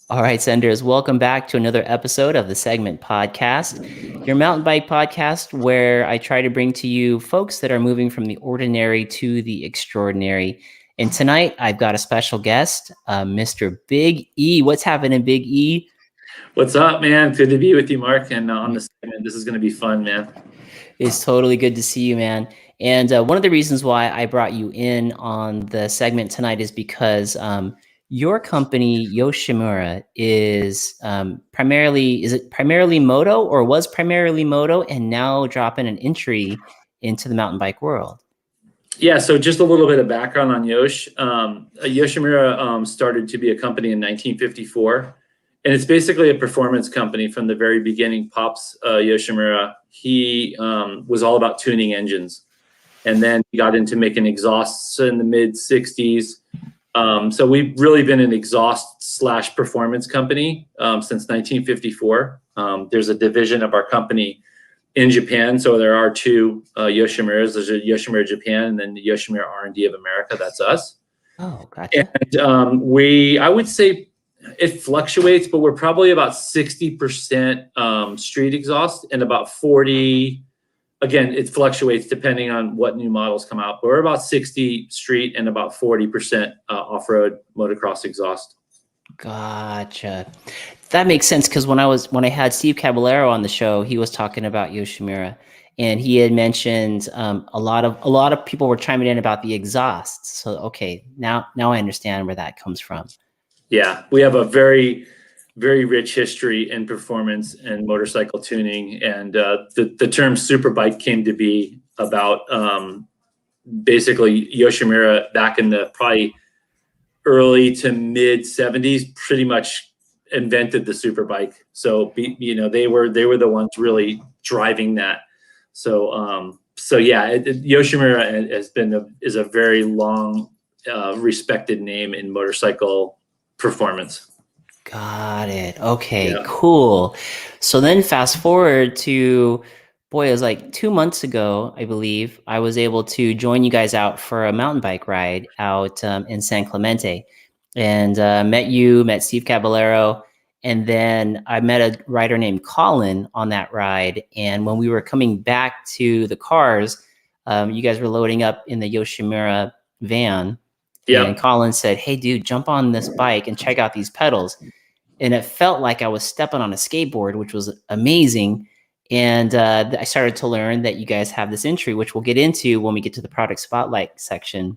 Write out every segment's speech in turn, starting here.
All right, senders, welcome back to another episode of the Segment Podcast, your mountain bike podcast where I try to bring to you folks that are moving from the ordinary to the extraordinary. And tonight I've got a special guest, Mr. Big E. What's happening, Big E? What's up, man? Good to be with you, Mark. And on the segment, this is going to be fun, man. It's totally good to see you, man. And one of the reasons why I brought you in on the segment tonight is because your company, Yoshimura, is primarily moto or was primarily moto and now dropping an entry into the mountain bike world? Yeah, so just a little bit of background on Yosh. Yoshimura started to be a company in 1954, and it's basically a performance company from the very beginning. Pops Yoshimura, he was all about tuning engines, and then he got into making exhausts in the mid 60s. So we've really been an exhaust/performance company since 1954. There's a division of our company in Japan, so there are two Yoshimuras. There's a Yoshimura Japan, and then the Yoshimura R&D of America. That's us. Oh, gotcha. And I would say it fluctuates, but we're probably about 60% street exhaust and about 40. Again, it fluctuates depending on what new models come out, but we're about 60 street and about 40% off-road motocross exhaust. Gotcha. That makes sense because when I had Steve Caballero on the show, he was talking about Yoshimura, and he had mentioned a lot of people were chiming in about the exhausts. So okay, now I understand where that comes from. Yeah, we have a very, very rich history in performance and motorcycle tuning, and the term superbike came to be about basically Yoshimura back in the probably early to mid 70s, pretty much invented the superbike. So they were the ones really driving that. So yeah, Yoshimura is a very long respected name in motorcycle performance. Got it. Okay, Yeah. cool. So then fast forward to, boy, it was like 2 months ago, I believe, I was able to join you guys out for a mountain bike ride out in San Clemente, and met Steve Caballero, and then I met a rider named Colin on that ride. And when we were coming back to the cars, you guys were loading up in the Yoshimura van, Yeah. and Colin said, "Hey, dude, jump on this bike and check out these pedals." And it felt like I was stepping on a skateboard, which was amazing. And I started to learn that you guys have this entry, which we'll get into when we get to the product spotlight section.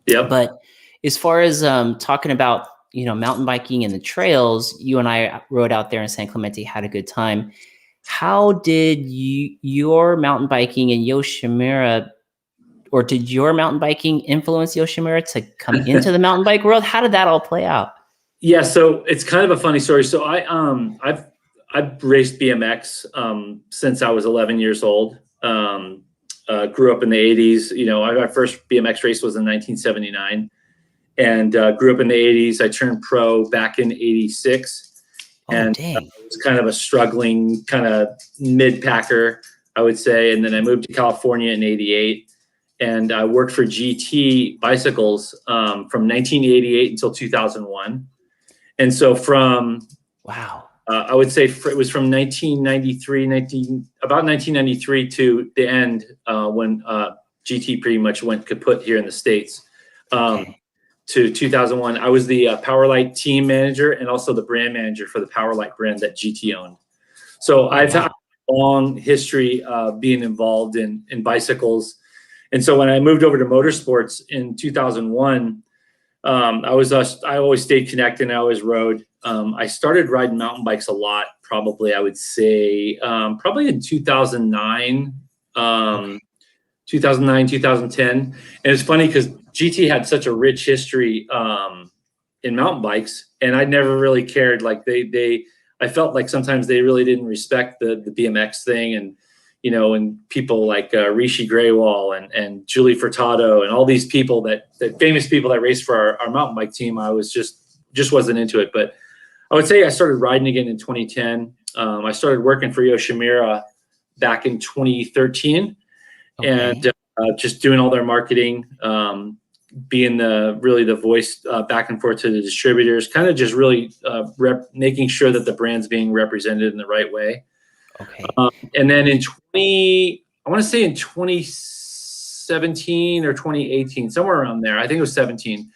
Yep. But as far as talking about mountain biking and the trails, you and I rode out there in San Clemente, had a good time. How did your mountain biking and Yoshimura, or did your mountain biking influence Yoshimura to come into the mountain bike world? How did that all play out? Yeah, so it's kind of a funny story. So I've raced BMX since I was 11 years old. Grew up in the 80s. My first BMX race was in 1979, and grew up in the 80s. I turned pro back in 86, and dang. it was kind of a struggling kind of mid-packer, I would say. And then I moved to California in 88. And I worked for GT bicycles from 1988 until 2001. And so I would say it was from 1993 to the end when GT pretty much went kaput here in the States, to 2001. I was the Powerlight team manager and also the brand manager for the Powerlight brand that GT owned. So I've had a long history of being involved in bicycles. And so when I moved over to motorsports in 2001, I always stayed connected and I always rode. I started riding mountain bikes a lot, probably, I would say, probably in 2009, 2010. And it's funny because GT had such a rich history in mountain bikes, and I never really cared. Like I felt like sometimes they really didn't respect the BMX thing, and and people like Rishi Graywall and Julie Furtado and all these people that famous people that raced for our mountain bike team, I was just wasn't into it. But I would say I started riding again in 2010. I started working for Yoshimura back in 2013, and just doing all their marketing. being really the voice back and forth to the distributors, kind of just really making sure that the brand's being represented in the right way. Okay. And then I want to say in 2017 or 2018, somewhere around there, I think it was 17,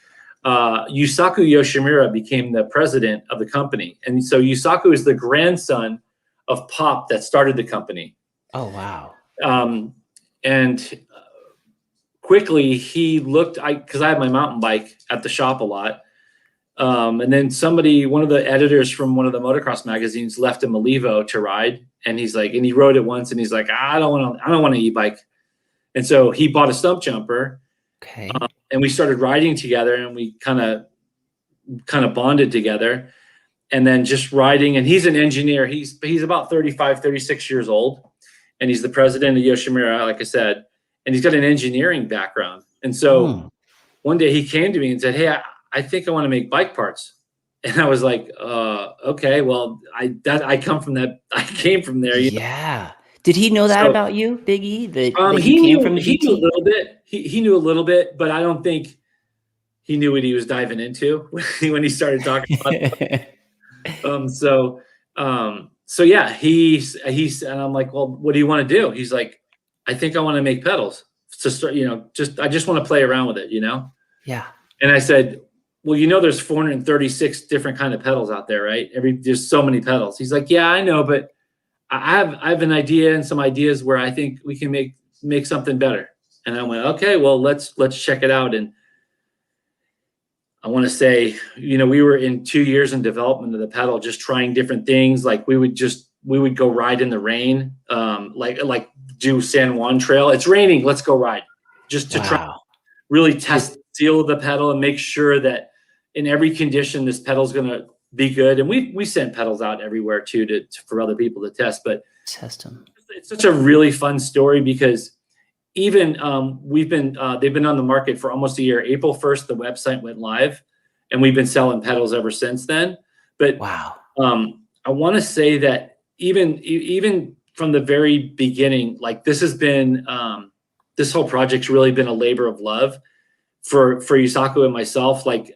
Yusaku Yoshimura became the president of the company. And so Yusaku is the grandson of Pop that started the company. Oh, wow. And quickly he looked, because I had my mountain bike at the shop a lot. And then one of the editors from one of the motocross magazines left him a Levo to ride. And he's like, and he rode it once and he's like, I don't want an e-bike. And so he bought a stump jumper. Okay. And we started riding together and we kind of bonded together, and then just riding. And he's an engineer. He's about 35, 36 years old. And he's the president of Yoshimura, like I said, and he's got an engineering background. And so one day he came to me and said, hey, I think I want to make bike parts. And I was like, okay, well, I came from there. Yeah. Did he know that about you, Big E? That he came knew, from he knew a little bit. He knew a little bit, but I don't think he knew what he was diving into when he started talking about it. So yeah, he's and I'm like, well, what do you want to do? He's like, I think I want to make pedals to start, I just want to play around with it, Yeah. And I said, well, there's 436 different kind of pedals out there, right? There's so many pedals. He's like, yeah, I know, but I have an idea and some ideas where I think we can make something better. And I went, okay, well, let's check it out. And I want to say, we were in 2 years in development of the pedal, just trying different things. Like we would go ride in the rain, like do San Juan Trail. It's raining, let's go ride, just to try really test the seal of the pedal and make sure that in every condition this pedal's going to be good. And we sent pedals out everywhere too for other people to test. But test them. It's such a really fun story because even they've been on the market for almost a year. April 1st, the website went live, and we've been selling pedals ever since then. But wow, I want to say that even from the very beginning, like this has been this whole project's really been a labor of love for Yusaku and myself. Like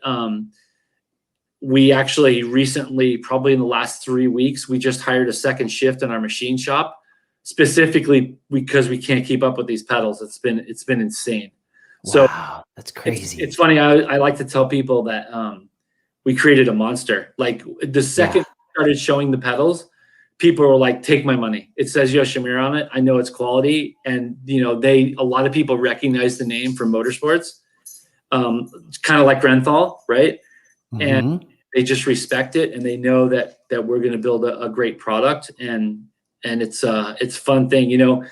we actually recently, probably in the last 3 weeks, we just hired a second shift in our machine shop, specifically because we can't keep up with these pedals. It's been insane. Wow, that's crazy. It's funny. I like to tell people that we created a monster. Like the second we started showing the pedals, people were like, take my money. It says Yoshimura on it. I know it's quality. And a lot of people recognize the name from motorsports. Kind of like Renthal, right? Mm-hmm. And they just respect it, and they know that we're going to build a great product, and it's a fun thing.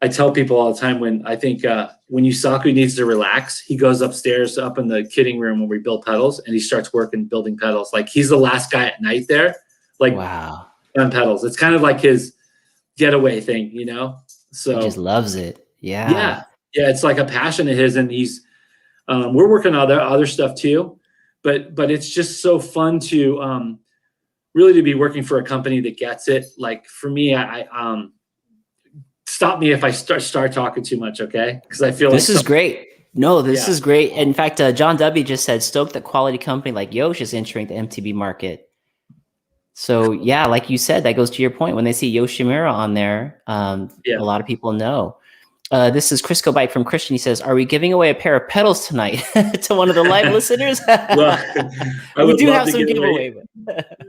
I tell people all the time when Yusaku needs to relax, he goes upstairs up in the kitting room where we build pedals, and he starts building pedals. Like he's the last guy at night there, like wow, on pedals. It's kind of like his getaway thing, So he just loves it. Yeah. It's like a passion of his, and he's we're working on other stuff too. But it's just so fun to really to be working for a company that gets it. Like for me, I stop me if I start talking too much, okay? Because I feel this is great. No, this is great. In fact, John W just said, stoked that quality company like Yosh is entering the MTB market. So yeah, like you said, that goes to your point. When they see Yoshimura on there, a lot of people know. This is Crisco Bike from Christian. He says, are we giving away a pair of pedals tonight to one of the live listeners? Well, we do have some giveaway.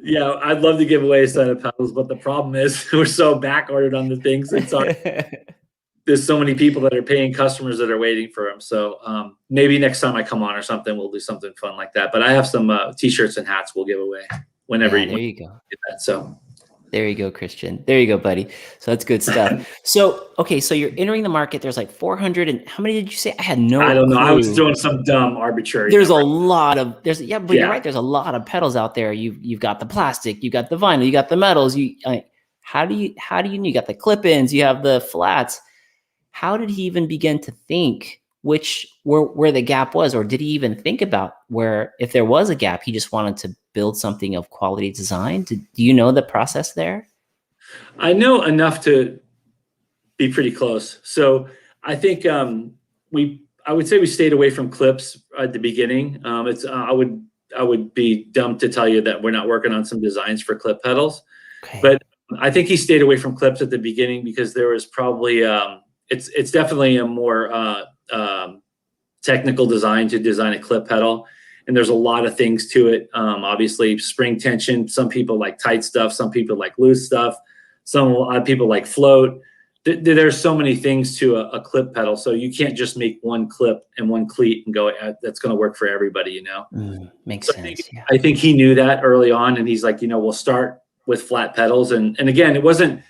Yeah, I'd love to give away a set of pedals, but the problem is we're so back ordered on the things. There's so many people that are paying customers that are waiting for them. So maybe next time I come on or something, we'll do something fun like that. But I have some t-shirts and hats we'll give away whenever there you go. Get that. So there you go, Christian. There you go, buddy. So that's good stuff. So, okay, so you're entering the market. There's like 400 and how many did you say? I had no I don't know. clue. I was doing some dumb arbitrary. There's a lot of you're right. There's a lot of pedals out there. You've got the plastic, you got the vinyl, you got the metals. How do you got the clip-ins, you have the flats. How did he even begin to think where the gap was, or did he even think about where, if there was a gap, he just wanted to build something of quality design? Do you know the process there? I know enough to be pretty close. So I think I would say we stayed away from clips at the beginning. I would be dumb to tell you that we're not working on some designs for clip pedals, Okay. but I think he stayed away from clips at the beginning because there was probably it's definitely a more technical design to design a clip pedal, and there's a lot of things to it. Obviously, spring tension. Some people like tight stuff. Some people like loose stuff. A lot of people like float. There's so many things to a clip pedal, so you can't just make one clip and one cleat and go, that's going to work for everybody, you know? Makes So sense. Yeah. I think he knew that early on, and he's like, we'll start with flat pedals. And again, it wasn't,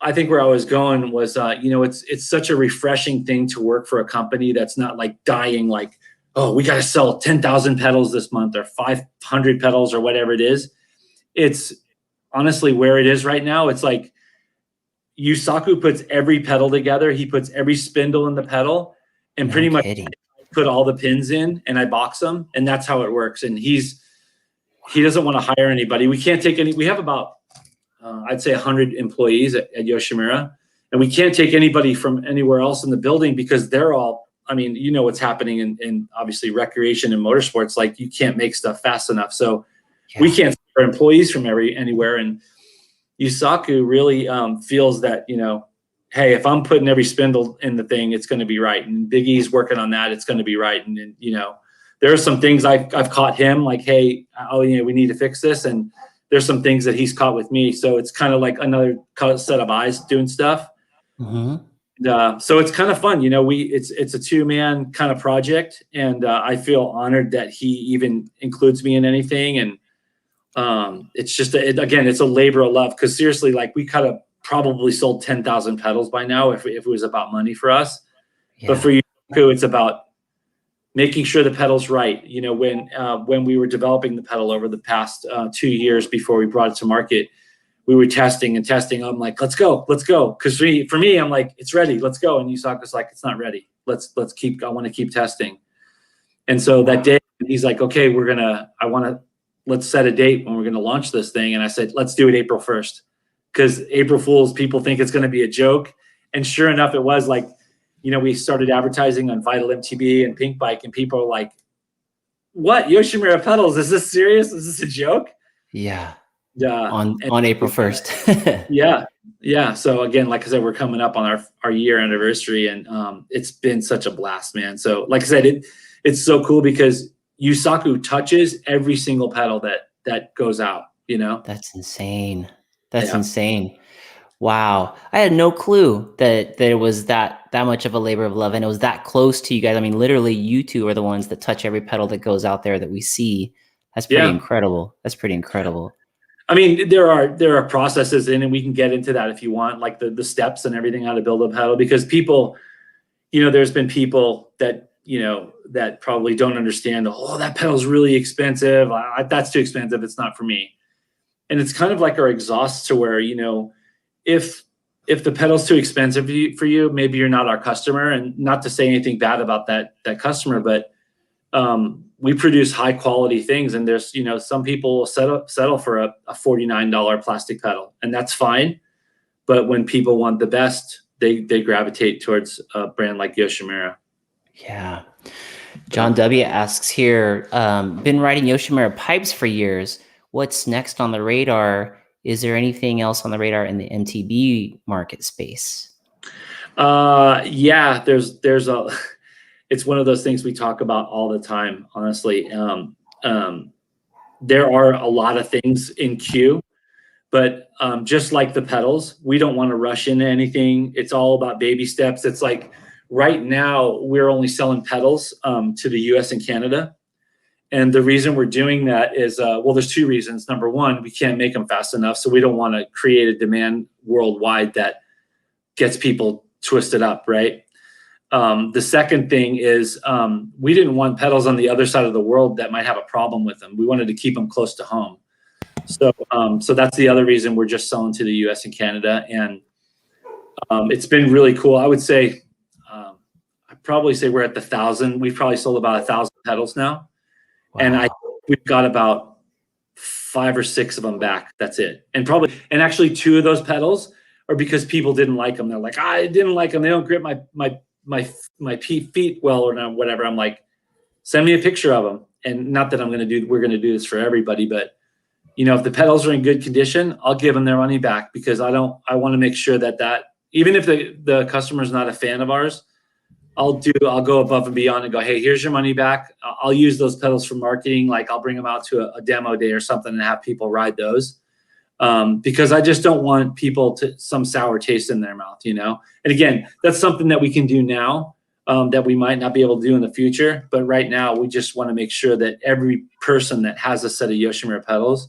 I think where I was going was, it's such a refreshing thing to work for a company that's not like dying, like, oh, we got to sell 10,000 pedals this month or 500 pedals or whatever it is. It's honestly where it is right now. It's like, Yusaku puts every pedal together. He puts every spindle in the pedal and No pretty much kidding. put all the pins in, and I box them, and that's how it works. And he doesn't want to hire anybody. We can't take any. We have about I'd say 100 employees at Yoshimura, and we can't take anybody from anywhere else in the building because they're all. I mean, what's happening in obviously recreation and motorsports. Like, you can't make stuff fast enough, so we can't hire employees from anywhere. And Yusaku really feels that, hey, if I'm putting every spindle in the thing, it's going to be right. And Big E's working on that. It's going to be right. And there are some things I've caught him, like, hey, we need to fix this. And there's some things that he's caught with me. So it's kind of like another set of eyes doing stuff. Mm-hmm. So it's kind of fun. It's a 2-man kind of project. And I feel honored that he even includes me in anything. And it's just again, it's a labor of love, because seriously, like, we could have probably sold 10,000 pedals by now if it was about money for us. But for you, it's about making sure the pedal's right. When we were developing the pedal over the past 2 years before we brought it to market, we were testing and testing. I'm like, let's go. Because for me, I'm like, it's ready, let's go. And Yusaku's like, it's not ready. Let's keep. I want to keep testing. And so that day, he's like, okay, let's set a date when we're going to launch this thing. And I said, let's do it April 1st. Because April Fools, people think it's going to be a joke. And sure enough, it was. Like, we started advertising on Vital MTB and Pinkbike, and people are like, what? Yoshimura pedals? Is this serious? Is this a joke? Yeah. Yeah. On April 1st. Yeah. Yeah. So again, like I said, we're coming up on our year anniversary, and it's been such a blast, man. So like I said, it's so cool because Yusaku touches every single pedal that goes out, That's insane. That's insane. Wow. I had no clue that it was that much of a labor of love, and it was that close to you guys. I mean, literally, you two are the ones that touch every pedal that goes out there that we see. That's pretty incredible. That's pretty incredible. I mean, there are processes in, and we can get into that if you want, like the steps and everything, how to build a pedal, because people, there's been people that, that probably don't understand, oh, that pedal's really expensive. That's too expensive. It's not for me. And it's kind of like our exhausts, to where, if the pedal's too expensive for you, maybe you're not our customer. And not to say anything bad about that customer, but we produce high quality things, and there's, some people will settle for a $49 plastic pedal, and that's fine. But when people want the best, they gravitate towards a brand like Yoshimura. Yeah. John W. asks here, been riding Yoshimura pipes for years. What's next on the radar? Is there anything else on the radar in the MTB market space? Yeah, there's it's one of those things we talk about all the time, honestly. There are a lot of things in queue, but just like the pedals, we don't want to rush into anything. It's all about baby steps. It's like right now we're only selling pedals to the US and Canada. And the reason we're doing that is, there's 2 reasons. Number one, we can't make them fast enough, so we don't want to create a demand worldwide that gets people twisted up, right? The second thing is, we didn't want pedals on the other side of the world that might have a problem with them. We wanted to keep them close to home. So that's the other reason we're just selling to the US and Canada. And it's been really cool. I would say, I'd probably say we're at the 1,000. We've probably sold about 1,000 pedals now. Wow. And we've got about 5 or 6 of them back. That's it. And actually 2 of those pedals are because people didn't like them. They're like, I didn't like them. They don't grip my my feet well or not, whatever, I'm like, send me a picture of them. And not that we're going to do this for everybody, but if the pedals are in good condition, I'll give them their money back, because I want to make sure that even if the customer's not a fan of ours, I'll go above and beyond and go, hey, here's your money back. I'll use those pedals for marketing. Like, I'll bring them out to a demo day or something and have people ride those. Because I just don't want people to some sour taste in their mouth, And again, that's something that we can do now, that we might not be able to do in the future. But right now, we just want to make sure that every person that has a set of Yoshimura pedals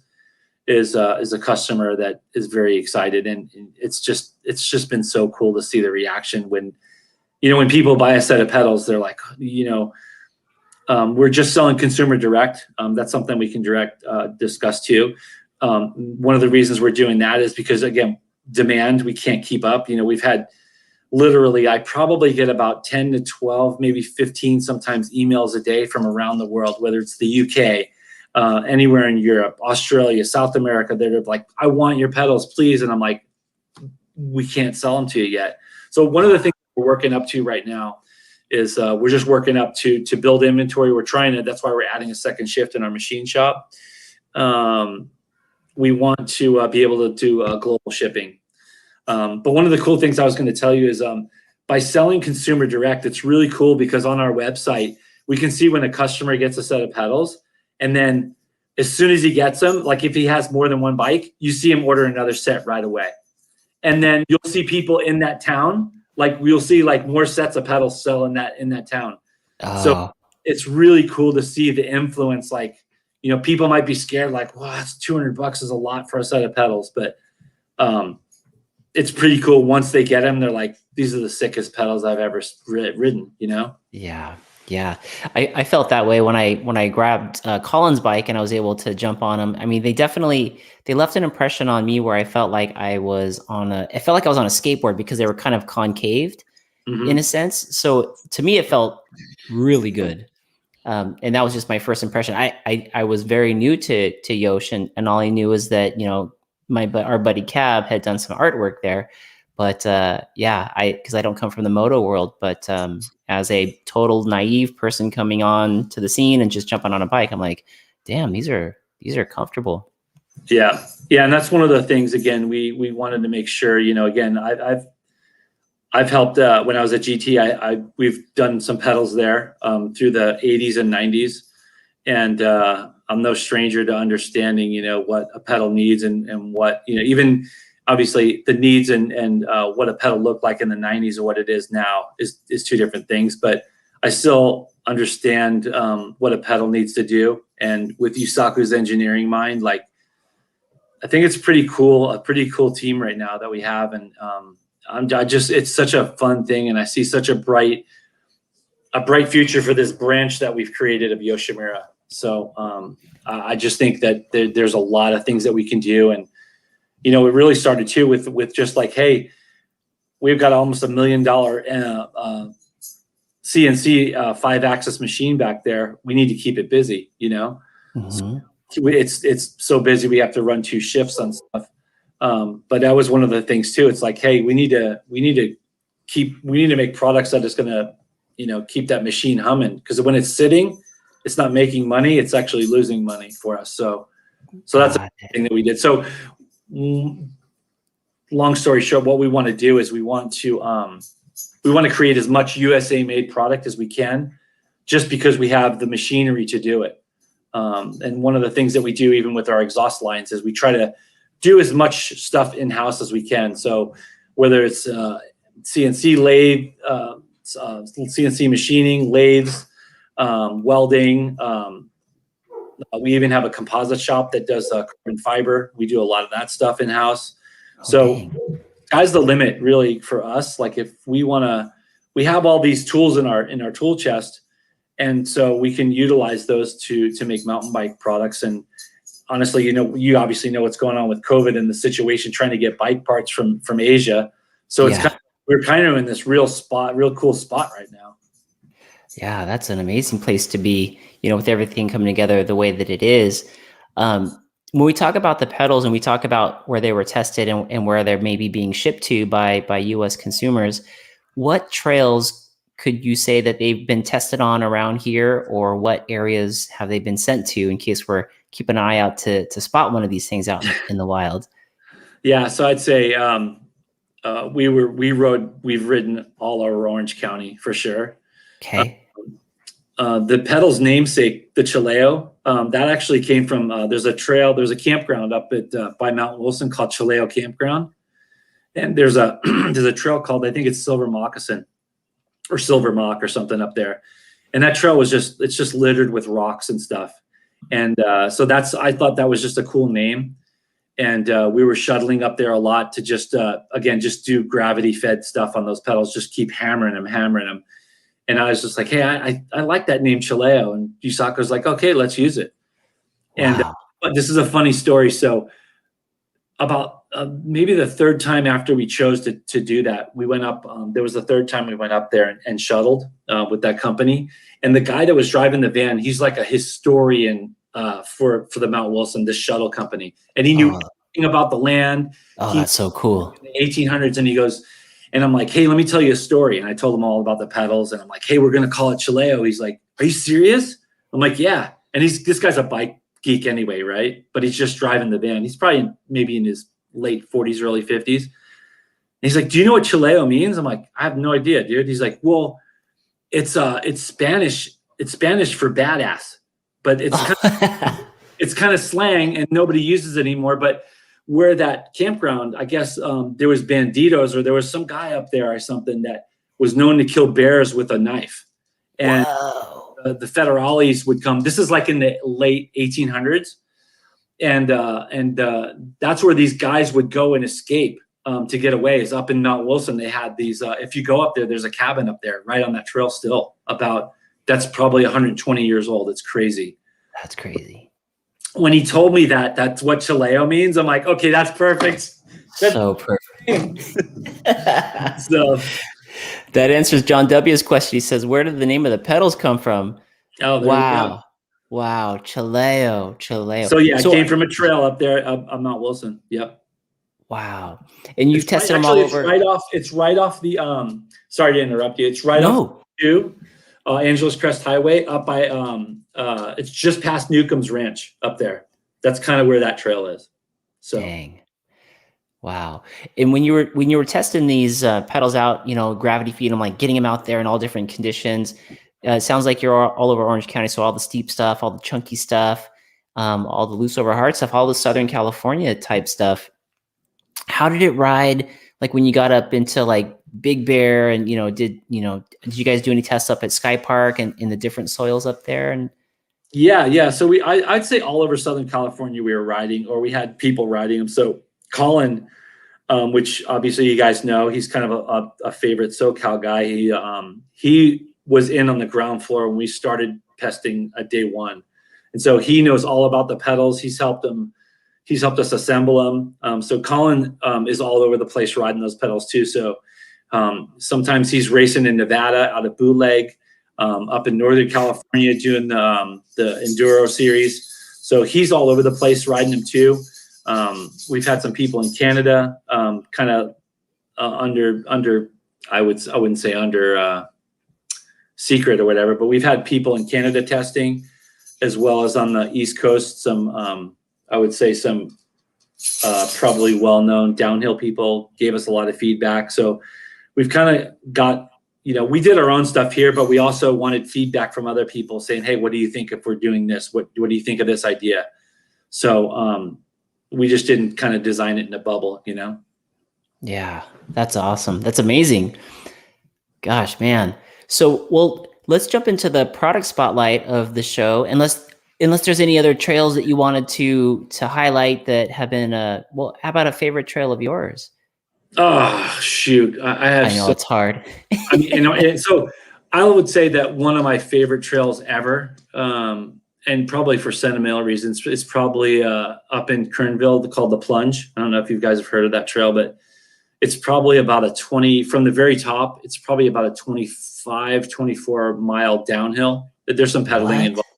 is a customer that is very excited. And it's just been so cool to see the reaction when people buy a set of pedals. They're like, we're just selling consumer direct. That's something we can discuss too. One of the reasons we're doing that is because, again, demand, we can't keep up. We've had literally, I probably get about 10 to 12, maybe 15 sometimes emails a day from around the world, whether it's the UK, anywhere in Europe, Australia, South America. They're like, I want your pedals, please. And I'm like, we can't sell them to you yet. So one of the things we're working up to right now is we're just working up to build inventory. That's why we're adding a second shift in our machine shop. We want to be able to do global shipping. But one of the cool things I was going to tell you is by selling consumer direct, it's really cool because on our website, we can see when a customer gets a set of pedals. And then as soon as he gets them, like if he has more than one bike, you see him order another set right away. And then you'll see people in that town, like we'll see like more sets of pedals sell in that town. So it's really cool to see the influence. Like, people might be scared, like, wow, that's $200 is a lot for a set of pedals. But it's pretty cool. Once they get them, they're like, these are the sickest pedals I've ever ridden, Yeah. I felt that way when I grabbed Colin's bike and I was able to jump on them. I mean, they left an impression on me where I felt like I was on a skateboard because they were kind of concaved in a sense. So to me, it felt really good. And that was just my first impression. I was very new to Yosh, and all I knew was that, our buddy Cab had done some artwork there. But because I don't come from the moto world, but as a total naive person coming on to the scene and just jumping on a bike, I'm like, damn, these are comfortable. Yeah, and that's one of the things. Again, we wanted to make sure. Again, I've helped when I was at GT. We've done some pedals there through the 80s and 90s, and I'm no stranger to understanding what a pedal needs and what even. Obviously, the needs and what a pedal looked like in the 90s or what it is now is two different things. But I still understand what a pedal needs to do. And with Yusaku's engineering mind, like, I think it's a pretty cool team right now that we have. And it's such a fun thing. And I see such a bright future for this branch that we've created of Yoshimura. So I just think that there's a lot of things that we can do. And it really started too with just like, hey, we've got almost $1 million CNC 5-axis machine back there. We need to keep it busy, So it's so busy we have to run 2 shifts on stuff. But that was one of the things too. It's like, hey, we need to make products that is going to keep that machine humming, because when it's sitting, it's not making money. It's actually losing money for us. So that's the thing that we did. So. Long story short, what we want to do is we want to create as much USA made product as we can, just because we have the machinery to do it. And one of the things that we do even with our exhaust lines is we try to do as much stuff in-house as we can. So whether it's CNC lathe, CNC machining, lathes, welding, we even have a composite shop that does carbon fiber. We do a lot of that stuff in-house. So sky's the limit really for us. Like if we have all these tools in our tool chest. And so we can utilize those to make mountain bike products. And honestly, you obviously know what's going on with COVID and the situation trying to get bike parts from Asia. So we're kind of in this real cool spot right now. Yeah, that's an amazing place to be, with everything coming together the way that it is. When we talk about the pedals and we talk about where they were tested and where they're maybe being shipped to by US consumers, what trails could you say that they've been tested on around here, or what areas have they been sent to in case we're keeping an eye out to spot one of these things out in the wild? Yeah, so I'd say we've ridden all over Orange County for sure. Okay. The Petals namesake, the Chileo, that actually came from there's a campground up at by Mount Wilson called Chileo Campground, and there's a there's a trail called, I think it's Silver Moccasin or Silver Mock or something up there, and that trail was it's just littered with rocks and stuff, and so I thought that was just a cool name. And we were shuttling up there a lot to just do gravity fed stuff on those pedals, just keep hammering them. And I was just like, hey, I like that name Chileo. And Yusaku's like, okay, let's use it. And Wow. but this is a funny story. So about maybe the third time after we chose to do that, we went up. There was the third time we went up there and shuttled with that company. And the guy that was driving the van, he's like a historian for the Mount Wilson, this shuttle company, and he knew everything about the land. That's so cool. In the 1800s, and he goes, and I'm like, hey, let me tell you a story. And I told him all about the pedals, and I'm like, hey, we're gonna call it Chileo. He's like, are you serious? I'm like, yeah. And this guy's a bike geek anyway, right? But he's just driving the van. He's probably maybe in his late 40s, early 50s. And he's like, do you know what Chileo means? I'm like, I have no idea, dude. He's like, well, it's Spanish. It's Spanish for badass. But it's kind of slang and nobody uses it anymore. But where that campground, I guess there was banditos, or there was some guy up there or something that was known to kill bears with a knife. And the federales would come. This is like in the late 1800s. And that's where these guys would go and escape to get away. Is up in Mount Wilson. They had these, if you go up there, there's a cabin up there right on that trail still that's probably 120 years old. It's crazy. That's crazy. When he told me that's what Chileo means, I'm like, okay, that's perfect. That's so perfect. So that answers John W.'s question. He says, where did the name of the pedals come from? Oh, there wow. Wow. Chileo. So yeah, it came from a trail up there on Mount Wilson. Yep. Wow. And you've tested them all over. It's right off the sorry to interrupt you. It's right off Angeles Crest Highway up by it's just past Newcomb's Ranch up there. That's kind of where that trail is. So dang. Wow. And when you were testing these pedals out, gravity feed them, like getting them out there in all different conditions, it sounds like you're all over Orange County. So all the steep stuff, all the chunky stuff, all the loose over hard stuff, all the Southern California type stuff. How did it ride? Like when you got up into like Big Bear, and did you guys do any tests up at Sky Park and in the different soils up there? And yeah. So I'd say all over Southern California we were riding, or we had people riding them. So Colin, which obviously you guys know, he's kind of a favorite SoCal guy. He was in on the ground floor when we started testing at day one, and so he knows all about the pedals. He's helped us assemble them. So Colin is all over the place riding those pedals too. So sometimes he's racing in Nevada out of Bootleg, up in Northern California doing the Enduro series. So he's all over the place riding them too. We've had some people in Canada, kind of under I wouldn't say under secret or whatever, but we've had people in Canada testing, as well as on the East Coast, some I would say some probably well-known downhill people gave us a lot of feedback. So we've kind of got, we did our own stuff here, but we also wanted feedback from other people saying, hey, what do you think if we're doing this? What do you think of this idea? So we just didn't kind of design it in a bubble, Yeah, that's awesome. That's amazing. Gosh, man. So, well, let's jump into the product spotlight of the show. Unless there's any other trails that you wanted to highlight that have been how about a favorite trail of yours? Oh shoot, I know it's hard. I mean, so I would say that one of my favorite trails ever, and probably for sentimental reasons, is probably up in Kernville called the Plunge. I don't know if you guys have heard of that trail, but it's probably about a 20 from the very top. It's probably about a 25, 24 mile downhill. There's some pedaling involved,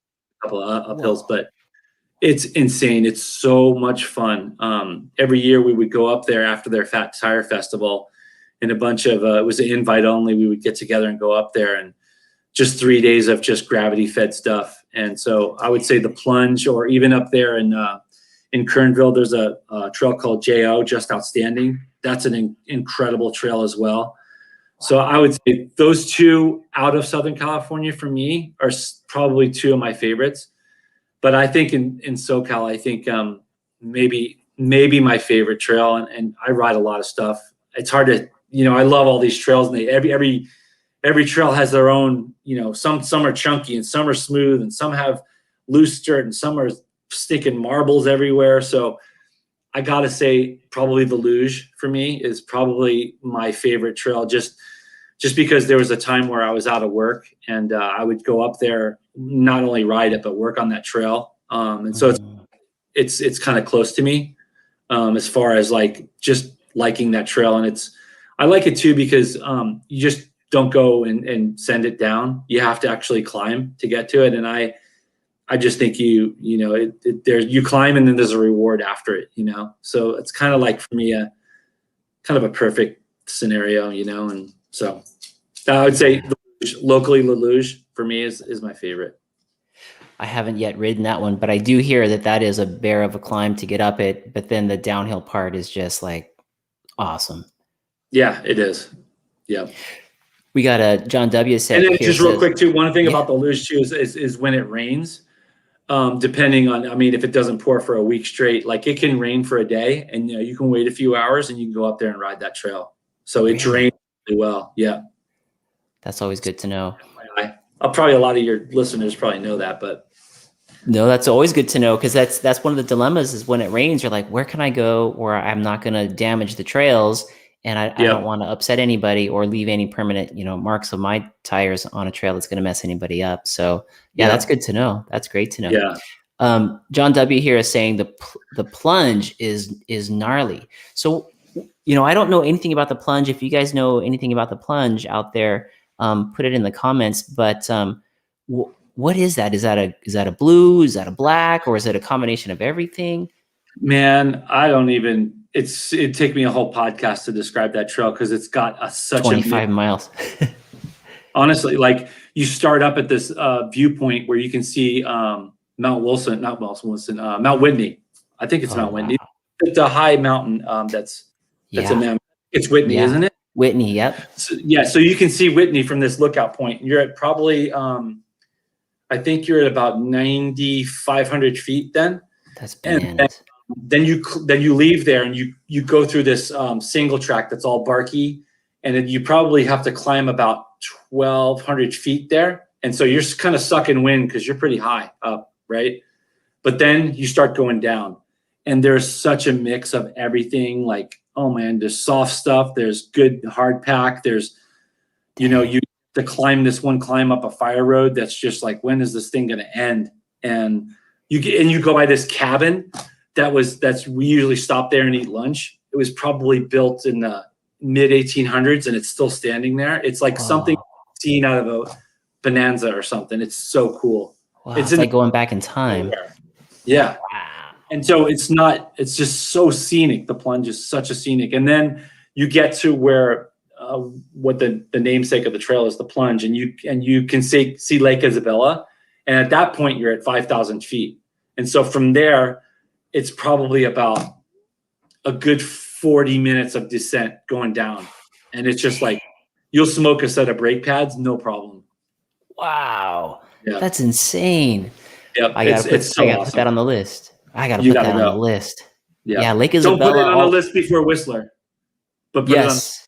a couple of uphills, but it's insane. It's so much fun. Every year we would go up there after their Fat Tire Festival, and a bunch of it was an invite only. We would get together and go up there, and just 3 days of just gravity fed stuff. And so I would say the Plunge, or even up there in Kernville, there's a trail called JO, Just Outstanding. That's an incredible trail as well. So I would say those two out of Southern California for me are probably two of my favorites. But I think in SoCal, I think maybe my favorite trail, and I ride a lot of stuff. It's hard to, I love all these trails, and every trail has their own, some are chunky and some are smooth and some have loose dirt and some are sticking marbles everywhere. So I got to say probably the Luge for me is probably my favorite trail, just because there was a time where I was out of work and I would go up there, not only ride it, but work on that trail. And so it's kind of close to me as far as like just liking that trail. And I like it too because you just don't go and send it down. You have to actually climb to get to it. And I just think you climb and then there's a reward after it, So it's kind of like for me kind of a perfect scenario, and so I would say locally the Luge for me is my favorite. I haven't yet ridden that one, but I do hear that is a bear of a climb to get up it, but then the downhill part is just like awesome. Yeah, it is. Yeah. We got a John W. said. And then just real quick too, one thing about the Luge too is when it rains, depending on, if it doesn't pour for a week straight, like it can rain for a day and you can wait a few hours and you can go up there and ride that trail. So it drains really well. Yeah. That's always good to know. Probably a lot of your listeners probably know that, but no, that's always good to know because that's one of the dilemmas is when it rains, you're like, where can I go where I'm not going to damage the trails and I don't want to upset anybody or leave any permanent, marks of my tires on a trail that's going to mess anybody up. So that's good to know. That's great to know. Yeah. John W. here is saying the Plunge is gnarly. So, I don't know anything about the Plunge. If you guys know anything about the Plunge out there, put it in the comments. But what is that? Is that a blue? Is that a black? Or is it a combination of everything? Man, I don't even. It'd take me a whole podcast to describe that trail because it's got such 25 miles. Honestly, like you start up at this viewpoint where you can see Mount Whitney. I think it's Mount Whitney. It's a high mountain that's a mammoth. It's Whitney, isn't it? Whitney, yep. So you can see Whitney from this lookout point. You're at probably, I think you're at about 9,500 feet then. That's bananas. Then you leave there and you go through this single track that's all barky, and then you probably have to climb about 1,200 feet there. And so you're kind of sucking wind because you're pretty high up, right? But then you start going down, and there's such a mix of everything. Like, oh man, there's soft stuff, there's good hard pack, there's, you have to climb this one climb up a fire road that's just like, when is this thing going to end? And you go by this cabin we usually stop there and eat lunch. It was probably built in the mid 1800s and it's still standing there. It's like something seen out of a Bonanza or something. It's so cool. Wow, it's like going back in time. Yeah. Wow. And so it's just so scenic. The Plunge is such a scenic. And then you get to where what the namesake of the trail is, the Plunge, and you can see Lake Isabella. And at that point you're at 5,000 feet. And so from there, it's probably about a good 40 minutes of descent going down. And it's just like, you'll smoke a set of brake pads, no problem. Wow. Yeah. That's insane. Yep. I gotta put that on the list. I gotta put that on the list. Yeah. Lake Isabella. Don't put it on the list before Whistler. But yes.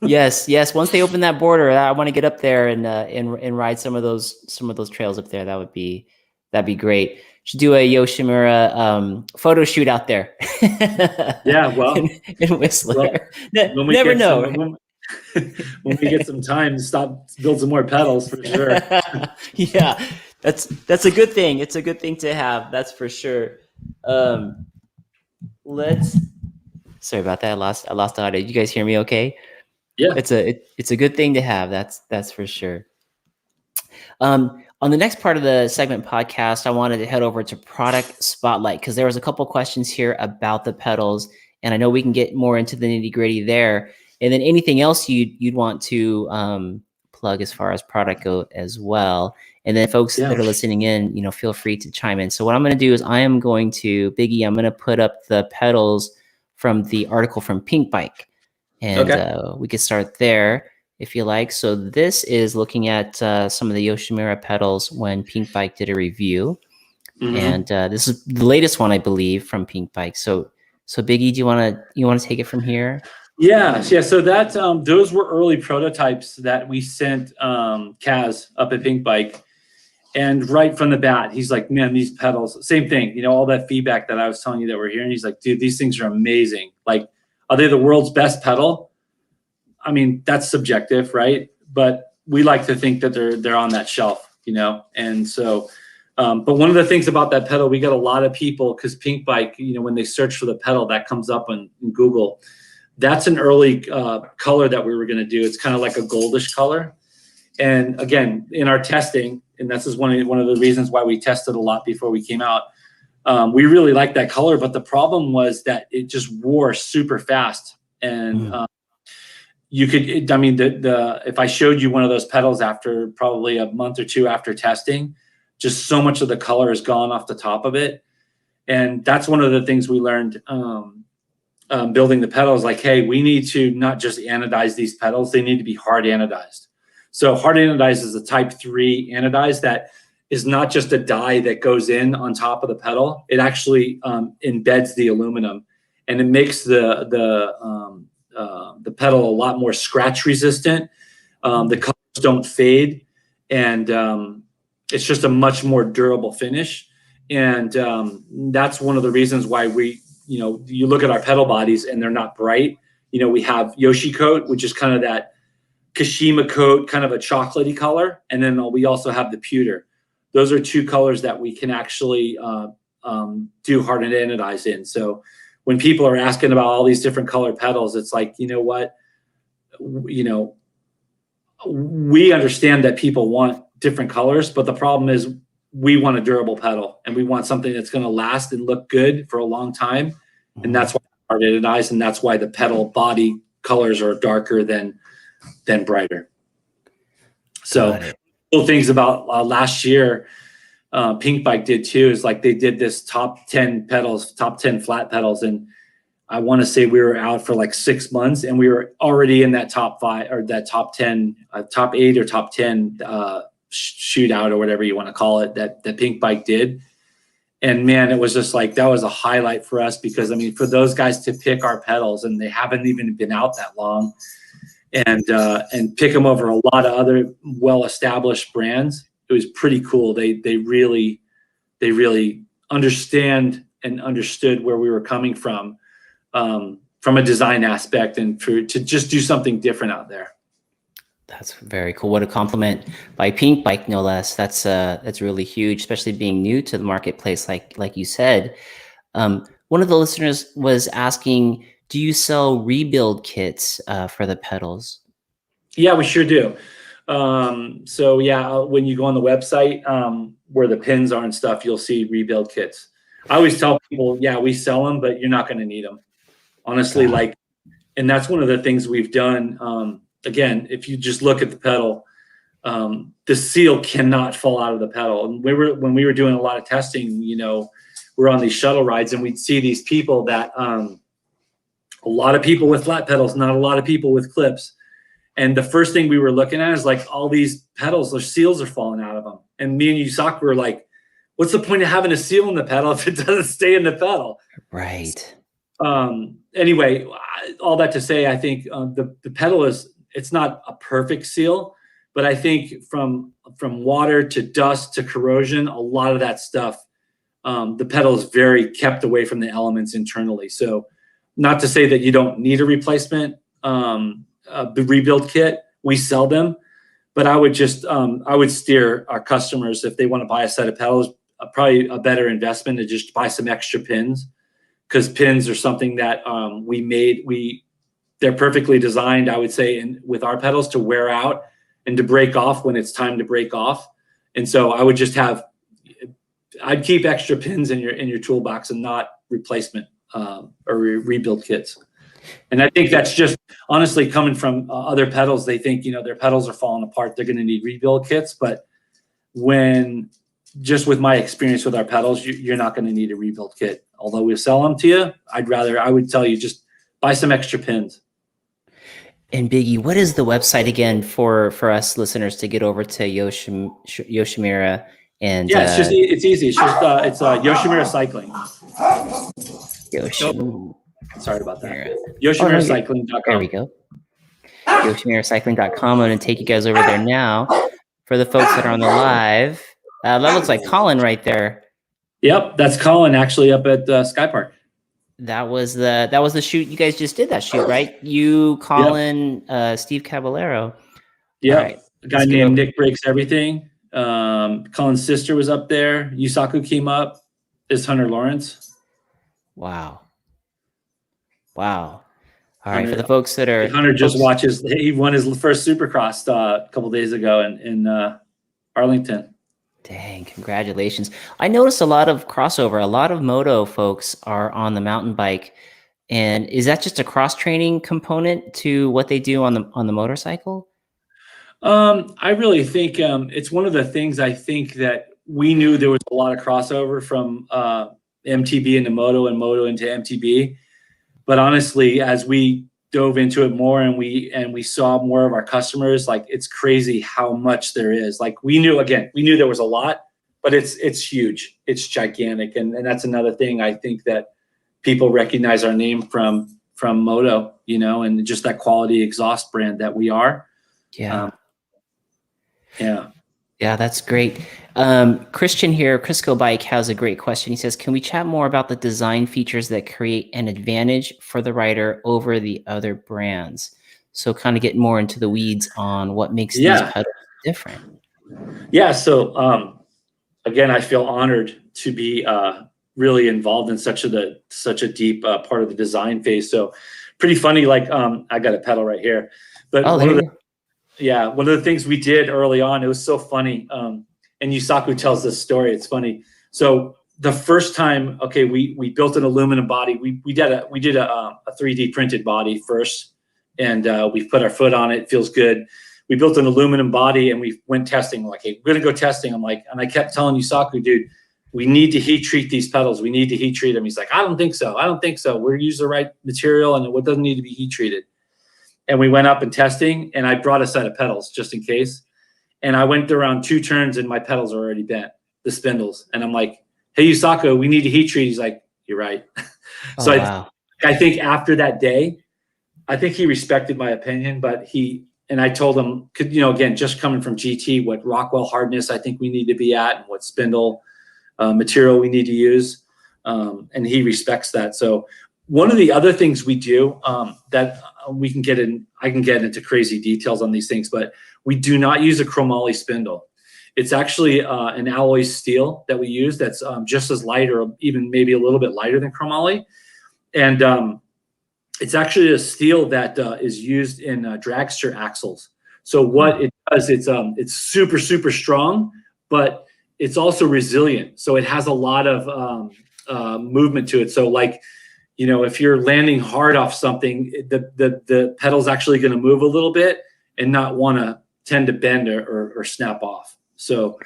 Yes. Once they open that border, I want to get up there and ride some of those trails up there. That'd be great. Should do a Yoshimura photo shoot out there. Yeah, well, in Whistler. Never know. When we get some time to build some more pedals for sure. Yeah, that's a good thing. It's a good thing to have. That's for sure. Sorry about that. I lost audio. You guys hear me okay? Yeah. It's a good thing to have. That's for sure. On the next part of the segment podcast, I wanted to head over to product spotlight because there was a couple questions here about the pedals, and I know we can get more into the nitty gritty there. And then anything else you'd want to plug as far as product go as well. And then folks that are listening in, you know, feel free to chime in. So what I'm going to do is I'm going to put up the pedals from the article from Pinkbike, and we could start there if you like. So this is looking at some of the Yoshimura pedals when Pinkbike did a review. And this is the latest one, I believe, from Pinkbike. So Biggie, do you want to take it from here? Yeah. So that those were early prototypes that we sent Kaz up at Pinkbike, and right from the bat, he's like, "Man, these pedals." Same thing, you know, all that feedback that I was telling you that we're hearing. He's like, "Dude, these things are amazing. Like, are they the world's best pedal?" I mean, that's subjective, right? But we like to think that they're on that shelf, you know. And so, but one of the things about that pedal, we got a lot of people, because Pinkbike, you know, when they search for the pedal, that comes up in Google. That's an early color that we were going to do. It's kind of like a goldish color. And again, in our testing, and this is one of the reasons why we tested a lot before we came out, we really liked that color. But the problem was that it just wore super fast. And you could, I mean, if I showed you one of those pedals after probably a month or two after testing, just so much of the color is gone off the top of it. And that's one of the things we learned building the pedals. Like, hey, we need to not just anodize these pedals, they need to be hard anodized. So hard anodized is a type 3 anodized that is not just a die that goes in on top of the pedal. It actually embeds the aluminum, and it makes the pedal a lot more scratch resistant. The colors don't fade, and it's just a much more durable finish. And that's one of the reasons why we, you know, you look at our pedal bodies and they're not bright. You know, we have Yoshi coat, which is kind of that Kashima coat, kind of a chocolatey color. And then we also have the pewter. Those are two colors that we can actually do hard and anodize in. So when people are asking about all these different color pedals, it's like, you know what, you know, we understand that people want different colors, but the problem is we want a durable pedal, and we want something that's going to last and look good for a long time. And that's why hard anodized, and that's why the pedal body colors are darker than brighter. So cool things about last year, Pinkbike did too, is like they did this top 10 pedals, top 10 flat pedals. And I want to say we were out for like 6 months, and we were already in that top 5 or that top 10, top 8 or top 10 shootout or whatever you want to call it that Pinkbike did. And man, it was just like, that was a highlight for us, because I mean, for those guys to pick our pedals, and they haven't even been out that long, and pick them over a lot of other well-established brands, it was pretty cool. They really understand and understood where we were coming from a design aspect, and to just do something different out there. That's very cool. What a compliment by Pinkbike, no less. That's really huge, especially being new to the marketplace, like you said. One of the listeners was asking, do you sell rebuild kits for the pedals? Yeah, we sure do. So yeah, when you go on the website where the pins are and stuff, you'll see rebuild kits. I always tell people, yeah, we sell them, but you're not going to need them, honestly. Like, and that's one of the things we've done. Again, if you just look at the pedal, the seal cannot fall out of the pedal. And when we were doing a lot of testing, you know, we're on these shuttle rides, and we'd see these people that a lot of people with flat pedals, not a lot of people with clips. And the first thing we were looking at is like, all these pedals, their seals are falling out of them. And me and Yusaku were like, what's the point of having a seal in the pedal if it doesn't stay in the pedal? Right. Anyway, all that to say, I think the pedal it's not a perfect seal, but I think from water to dust to corrosion, a lot of that stuff, the pedal is very kept away from the elements internally. So not to say that you don't need a replacement the rebuild kit, we sell them, but I would just I would steer our customers, if they want to buy a set of pedals, probably a better investment to just buy some extra pins, because pins are something that they're perfectly designed, I would say, with our pedals, to wear out and to break off when it's time to break off. And so I would just I'd keep extra pins in your toolbox, and not replacement or rebuild kits. And I think that's just honestly coming from other pedals. They think, their pedals are falling apart. They're going to need rebuild kits. But just with my experience with our pedals, you're not going to need a rebuild kit. Although we sell them to you, I would tell you just buy some extra pins. And Biggie, what is the website again for us listeners to get over to Yoshimura? And Yeah, it's easy. It's Yoshimura Cycling. Yoshimura. Sorry about that. YoshimuraCycling.com. There we go. YoshimuraCycling.com. I'm going to take you guys over there now. For the folks that are on the live, that looks like Colin right there. Yep, that's Colin actually up at Sky Park. That was the shoot. You guys just did that shoot, right? You, Colin, Steve Caballero. Yeah, right, a guy named Nick Breaks Everything. Colin's sister was up there. Yusaku came up. Is Hunter Lawrence. Wow. All right, for the folks that are Hunter just watches. He won his first Supercross a couple days ago in Arlington. Dang, congratulations. I noticed a lot of crossover. A lot of moto folks are on the mountain bike. And is that just a cross-training component to what they do on the motorcycle? I really think it's one of the things I think that we knew there was a lot of crossover from MTB into moto and moto into MTB. But honestly, as we dove into it more and we saw more of our customers, like it's crazy how much there is. Like we knew there was a lot, but it's huge. It's gigantic. And that's another thing I think that people recognize our name from moto, and just that quality exhaust brand that we are. Yeah. Yeah, that's great. Christian here, Crisco Bike, has a great question. He says, can we chat more about the design features that create an advantage for the rider over the other brands? So kind of get more into the weeds on what makes these pedals different. Yeah, so again, I feel honored to be really involved in such a deep part of the design phase. So pretty funny, like I got a pedal right here. But one of the things we did early on, it was so funny. And Yusaku tells this story. It's funny. So the first time, we built an aluminum body. We did a 3D printed body first, and we put our foot on it. It feels good. We built an aluminum body and we went testing. We're like, hey, we're gonna go testing. I'm like, and I kept telling Yusaku, dude, we need to heat treat these pedals. We need to heat treat them. He's like, I don't think so. We're using the right material and it doesn't need to be heat treated. And we went up and testing, and I brought a set of pedals just in case. And I went around 2 turns and my pedals are already bent, the spindles. And I'm like, hey, Yusaku, we need to heat treat. He's like, you're right. So I think after that day, I think he respected my opinion, and I told him, again, just coming from GT, what Rockwell hardness I think we need to be at and what spindle material we need to use. And he respects that. So one of the other things we do that we can get in, I can get into crazy details on these things, but we do not use a chromoly spindle. It's actually an alloy steel that we use that's just as light or even maybe a little bit lighter than chromoly. And it's actually a steel that is used in dragster axles. So what it does, it's super, super strong, but it's also resilient. So it has a lot of movement to it. So like, if you're landing hard off something, the pedal's actually going to move a little bit and not want to tend to bend or snap off. So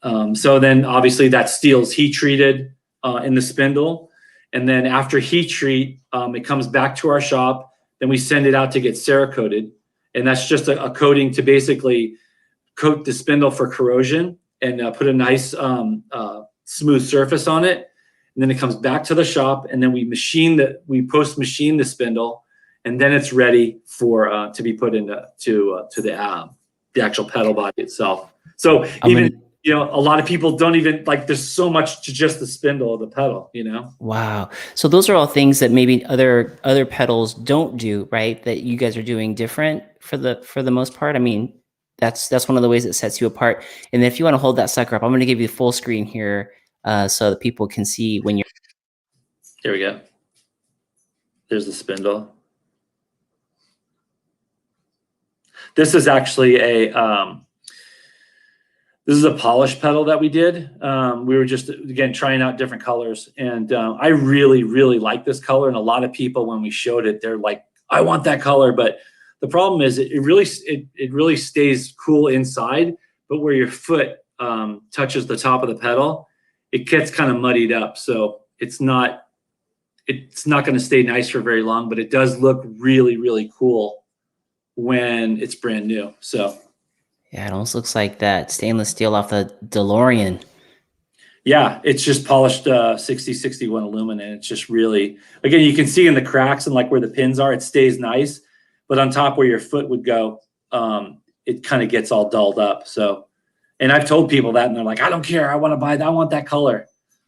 then obviously that steel is heat treated in the spindle. And then after heat treat, it comes back to our shop. Then we send it out to get Cerakoted. And that's just a coating to basically coat the spindle for corrosion and put a nice smooth surface on it. And then it comes back to the shop, and then we post machine the spindle, and then it's ready for to be put into the actual pedal body itself. So a lot of people don't even like. There's so much to just the spindle of the pedal. Wow. So those are all things that maybe other pedals don't do, right? That you guys are doing different for the most part. I mean, that's one of the ways that sets you apart. And if you want to hold that sucker up, I'm going to give you full screen here. So that people can see when you're. Here we go. There's the spindle. This is actually This is a polished pedal that we did. We were just, again, trying out different colors. And I really, really like this color. And a lot of people, when we showed it, they're like, I want that color. But the problem is it really stays cool inside. But where your foot touches the top of the pedal, it gets kind of muddied up. So it's not going to stay nice for very long, but it does look really, really cool when it's brand new. So Yeah, it almost looks like that stainless steel off the DeLorean. yeah, it's just polished 6061 aluminum. It's just really, again, you can see in the cracks and like where the pins are, it stays nice. But on top where your foot would go, it kind of gets all dulled up. So, and I've told people that, and they're like, I don't care. I want to buy that. I want that color.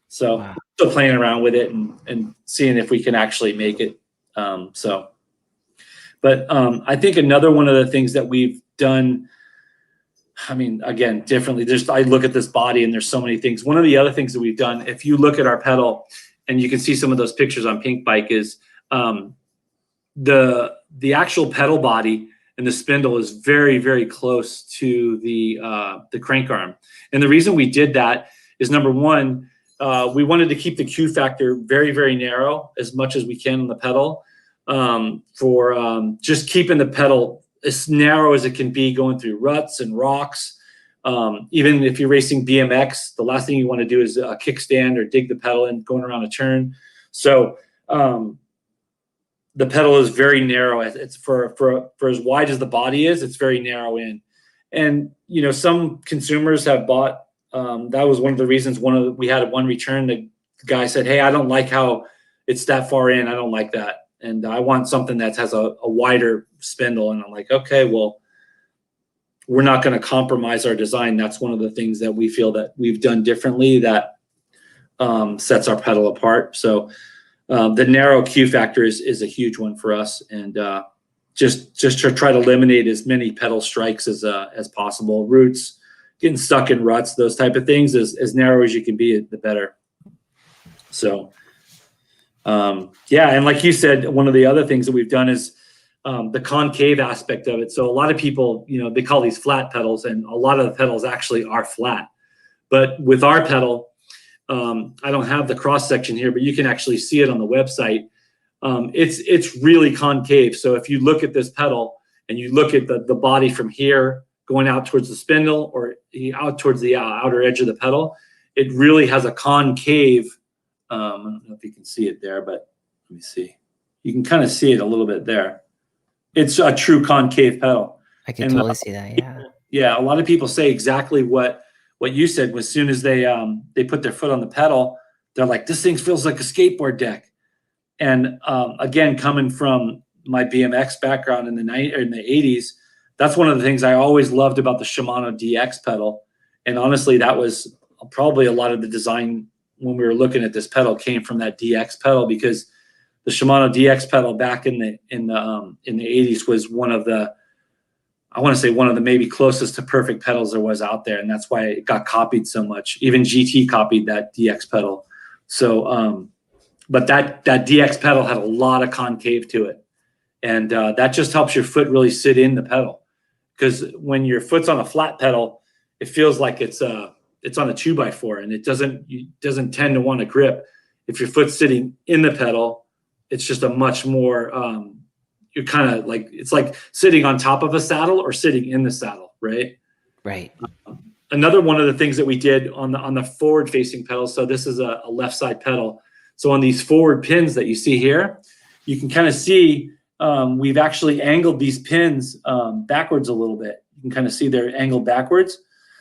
So Wow. Still playing around with it and seeing if we can actually make it. But I think another one of the things that we've done, I mean, again, differently, I look at this body and there's so many things. One of the other things that we've done, if you look at our pedal and you can see some of those pictures on Pinkbike, is the actual pedal body and the spindle is very, very close to the crank arm. And the reason we did that is, number one, we wanted to keep the Q factor very, very narrow as much as we can on the pedal, for just keeping the pedal as narrow as it can be, going through ruts and rocks. Even if you're racing BMX, the last thing you want to do is a kickstand or dig the pedal in going around a turn. So the pedal is very narrow. It's for as wide as the body is, it's very narrow in. And some consumers have bought. That was one of the reasons. We had one return. The guy said, "Hey, I don't like how it's that far in. I don't like that, and I want something that has a wider spindle." And I'm like, "Okay, well, we're not going to compromise our design." That's one of the things that we feel that we've done differently that sets our pedal apart. So the narrow Q factor is a huge one for us, and just to try to eliminate as many pedal strikes as possible, roots, getting stuck in ruts, those type of things. As narrow as you can be, the better. So yeah, and like you said, one of the other things that we've done is the concave aspect of it. So a lot of people, they call these flat pedals, and a lot of the pedals actually are flat. But with our pedal, I don't have the cross section here, but you can actually see it on the website. It's really concave. So if you look at this pedal and you look at the body from here going out towards the spindle or out towards the outer edge of the pedal, it really has a concave. I don't know if you can see it there, but let me see. You can kind of see it a little bit there. It's a true concave pedal. I can totally see that. Yeah. Yeah, a lot of people say exactly what you said. As soon as they put their foot on the pedal, they're like, "This thing feels like a skateboard deck." And again, coming from my BMX background in the 80s, that's one of the things I always loved about the Shimano DX pedal. And honestly, that was probably a lot of the design when we were looking at this pedal came from that DX pedal, because the Shimano DX pedal back in the 80s was one of the maybe closest to perfect pedals there was out there, and that's why it got copied so much. Even GT copied that DX pedal. So, but that DX pedal had a lot of concave to it, and that just helps your foot really sit in the pedal. Because when your foot's on a flat pedal, it feels like it's on a 2x4, and it doesn't tend to want to grip. If your foot's sitting in the pedal, it's just a much more you're kind of like, it's like sitting on top of a saddle or sitting in the saddle, right? Right. Another one of the things that we did on the forward facing pedal. So this is a left side pedal. So on these forward pins that you see here, you can kind of see we've actually angled these pins backwards a little bit. You can kind of see they're angled backwards.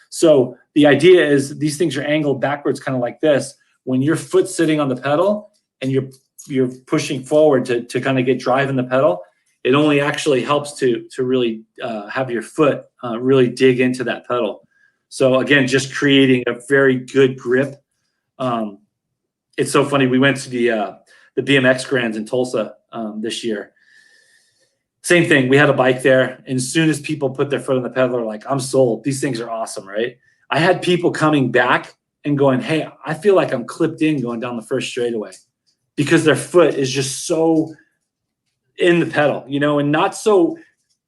So the idea is these things are angled backwards, kind of like this. When your foot's sitting on the pedal and you're pushing forward to kind of get drive in the pedal, it only actually helps to really have your foot really dig into that pedal. So again, just creating a very good grip. It's so funny. We went to the BMX Grands in Tulsa this year. Same thing. We had a bike there, and as soon as people put their foot on the pedal, they're like, "I'm sold. These things are awesome," right? I had people coming back and going, "Hey, I feel like I'm clipped in going down the first straightaway," because their foot is just so in the pedal, and not so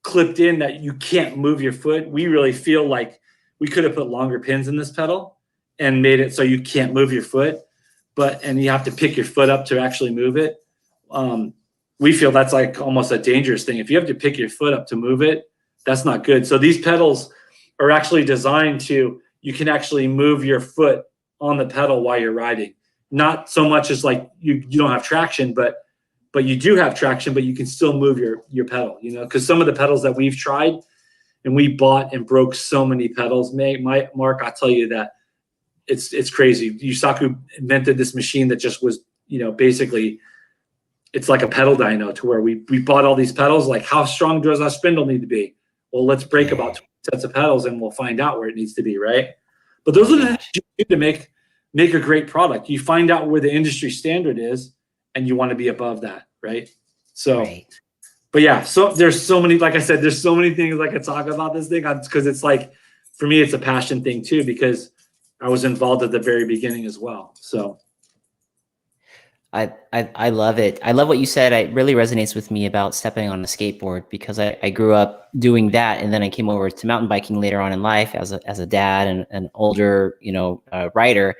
clipped in that you can't move your foot. We really feel like we could have put longer pins in this pedal and made it so you can't move your foot, and you have to pick your foot up to actually move it. We feel that's like almost a dangerous thing. If you have to pick your foot up to move it, that's not good. So these pedals are actually designed to, you can actually move your foot on the pedal while you're riding. Not so much as like you don't have traction, but you do have traction, but you can still move your pedal, you know, because some of the pedals that we've tried and we bought and broke so many pedals, Mark, I'll tell you that it's crazy. Yusaku invented this machine that just was, you know, basically it's like a pedal dyno, to where we bought all these pedals, like how strong does our spindle need to be? Well, let's break about 20 sets of pedals and we'll find out where it needs to be, right? But those are the things you do to make a great product. You find out where the industry standard is and you want to be above that, right? So, but yeah, so there's so many, like I said, there's so many things I could talk about this thing, because it's like, for me, it's a passion thing too, because I was involved at the very beginning as well. So I love it. I love what you said. It really resonates with me about stepping on a skateboard, because I grew up doing that, and then I came over to mountain biking later on in life as a dad and an older, you know, rider.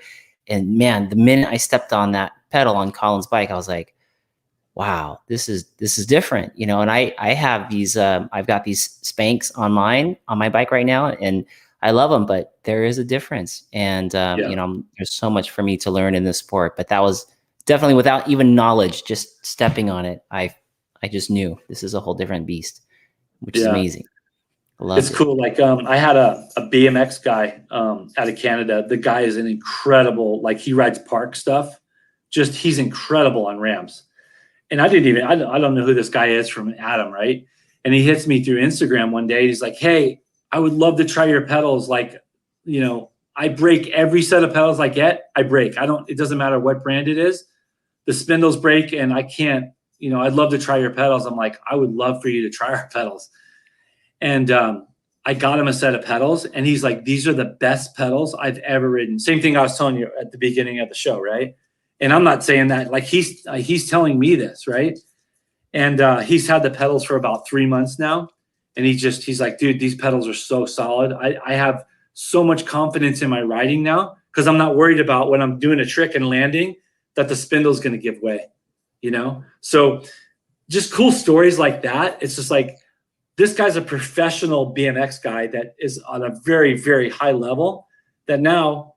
And man, the minute I stepped on that pedal on Colin's bike, I was like, wow, this is different, you know. And I have these I've got these Spanx on my bike right now, and I love them, but there is a difference. And you know, there's so much for me to learn in this sport, but that was definitely without even knowledge, just stepping on it. I just knew this is a whole different beast, which is amazing. I love it. Cool. Like I had a BMX guy out of Canada. The guy is an incredible, like he rides park stuff. Just he's incredible on ramps. And I don't know who this guy is from Adam, right? And he hits me through Instagram one day. He's like, hey, I would love to try your pedals. Like, you know, I break every set of pedals I get. I break. It doesn't matter what brand it is. The spindles break and I can't, you know, I'd love to try your pedals. I'm like, I would love for you to try our pedals. And I got him a set of pedals and he's like, these are the best pedals I've ever ridden. Same thing I was telling you at the beginning of the show, right? And I'm not saying that, like he's telling me this, right? And he's had the pedals for about 3 months now. And he's like, dude, these pedals are so solid. I have so much confidence in my riding now, because I'm not worried about when I'm doing a trick and landing that the spindle's going to give way, you know? So just cool stories like that. It's just like, this guy's a professional BMX guy that is on a very, very high level, that now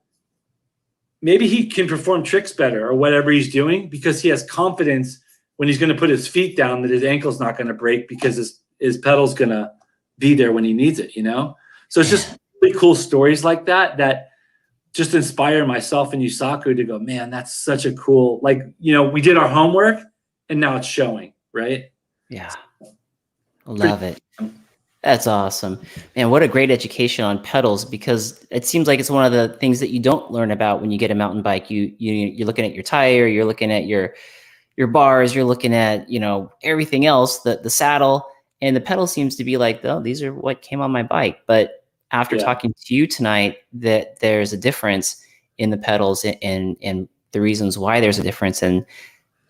maybe he can perform tricks better or whatever he's doing, because he has confidence when he's going to put his feet down that his ankle's not going to break, because his pedal's going to be there when he needs it, you know? So it's just really cool stories like that just inspire myself and Yusaku to go, man, that's such a cool, like, you know, we did our homework and now it's showing, right? Yeah. Love it. That's awesome. Man, what a great education on pedals, because it seems like it's one of the things that you don't learn about when you get a mountain bike. You're looking at your tire, you're looking at your bars, you're looking at, you know, everything else, the saddle, and the pedal seems to be like, oh, these are what came on my bike. But after talking to you tonight, that there's a difference in the pedals and the reasons why there's a difference. And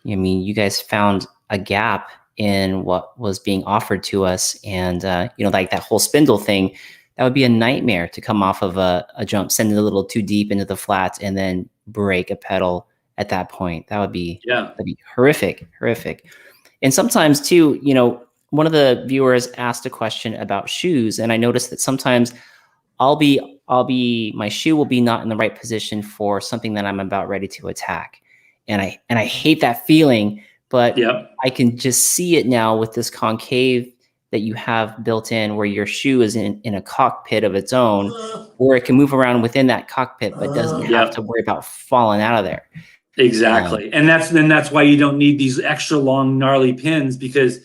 I mean, you guys found a gap in what was being offered to us. And, you know, like that whole spindle thing, that would be a nightmare to come off of a jump, send it a little too deep into the flats and then break a pedal at that point. That'd be horrific. And sometimes too, you know, one of the viewers asked a question about shoes. And I noticed that sometimes my shoe will be not in the right position for something that I'm about ready to attack. And I hate that feeling, but I can just see it now with this concave that you have built in, where your shoe is in a cockpit of its own, where it can move around within that cockpit, but doesn't have to worry about falling out of there. Exactly. And that's why you don't need these extra long, gnarly pins, because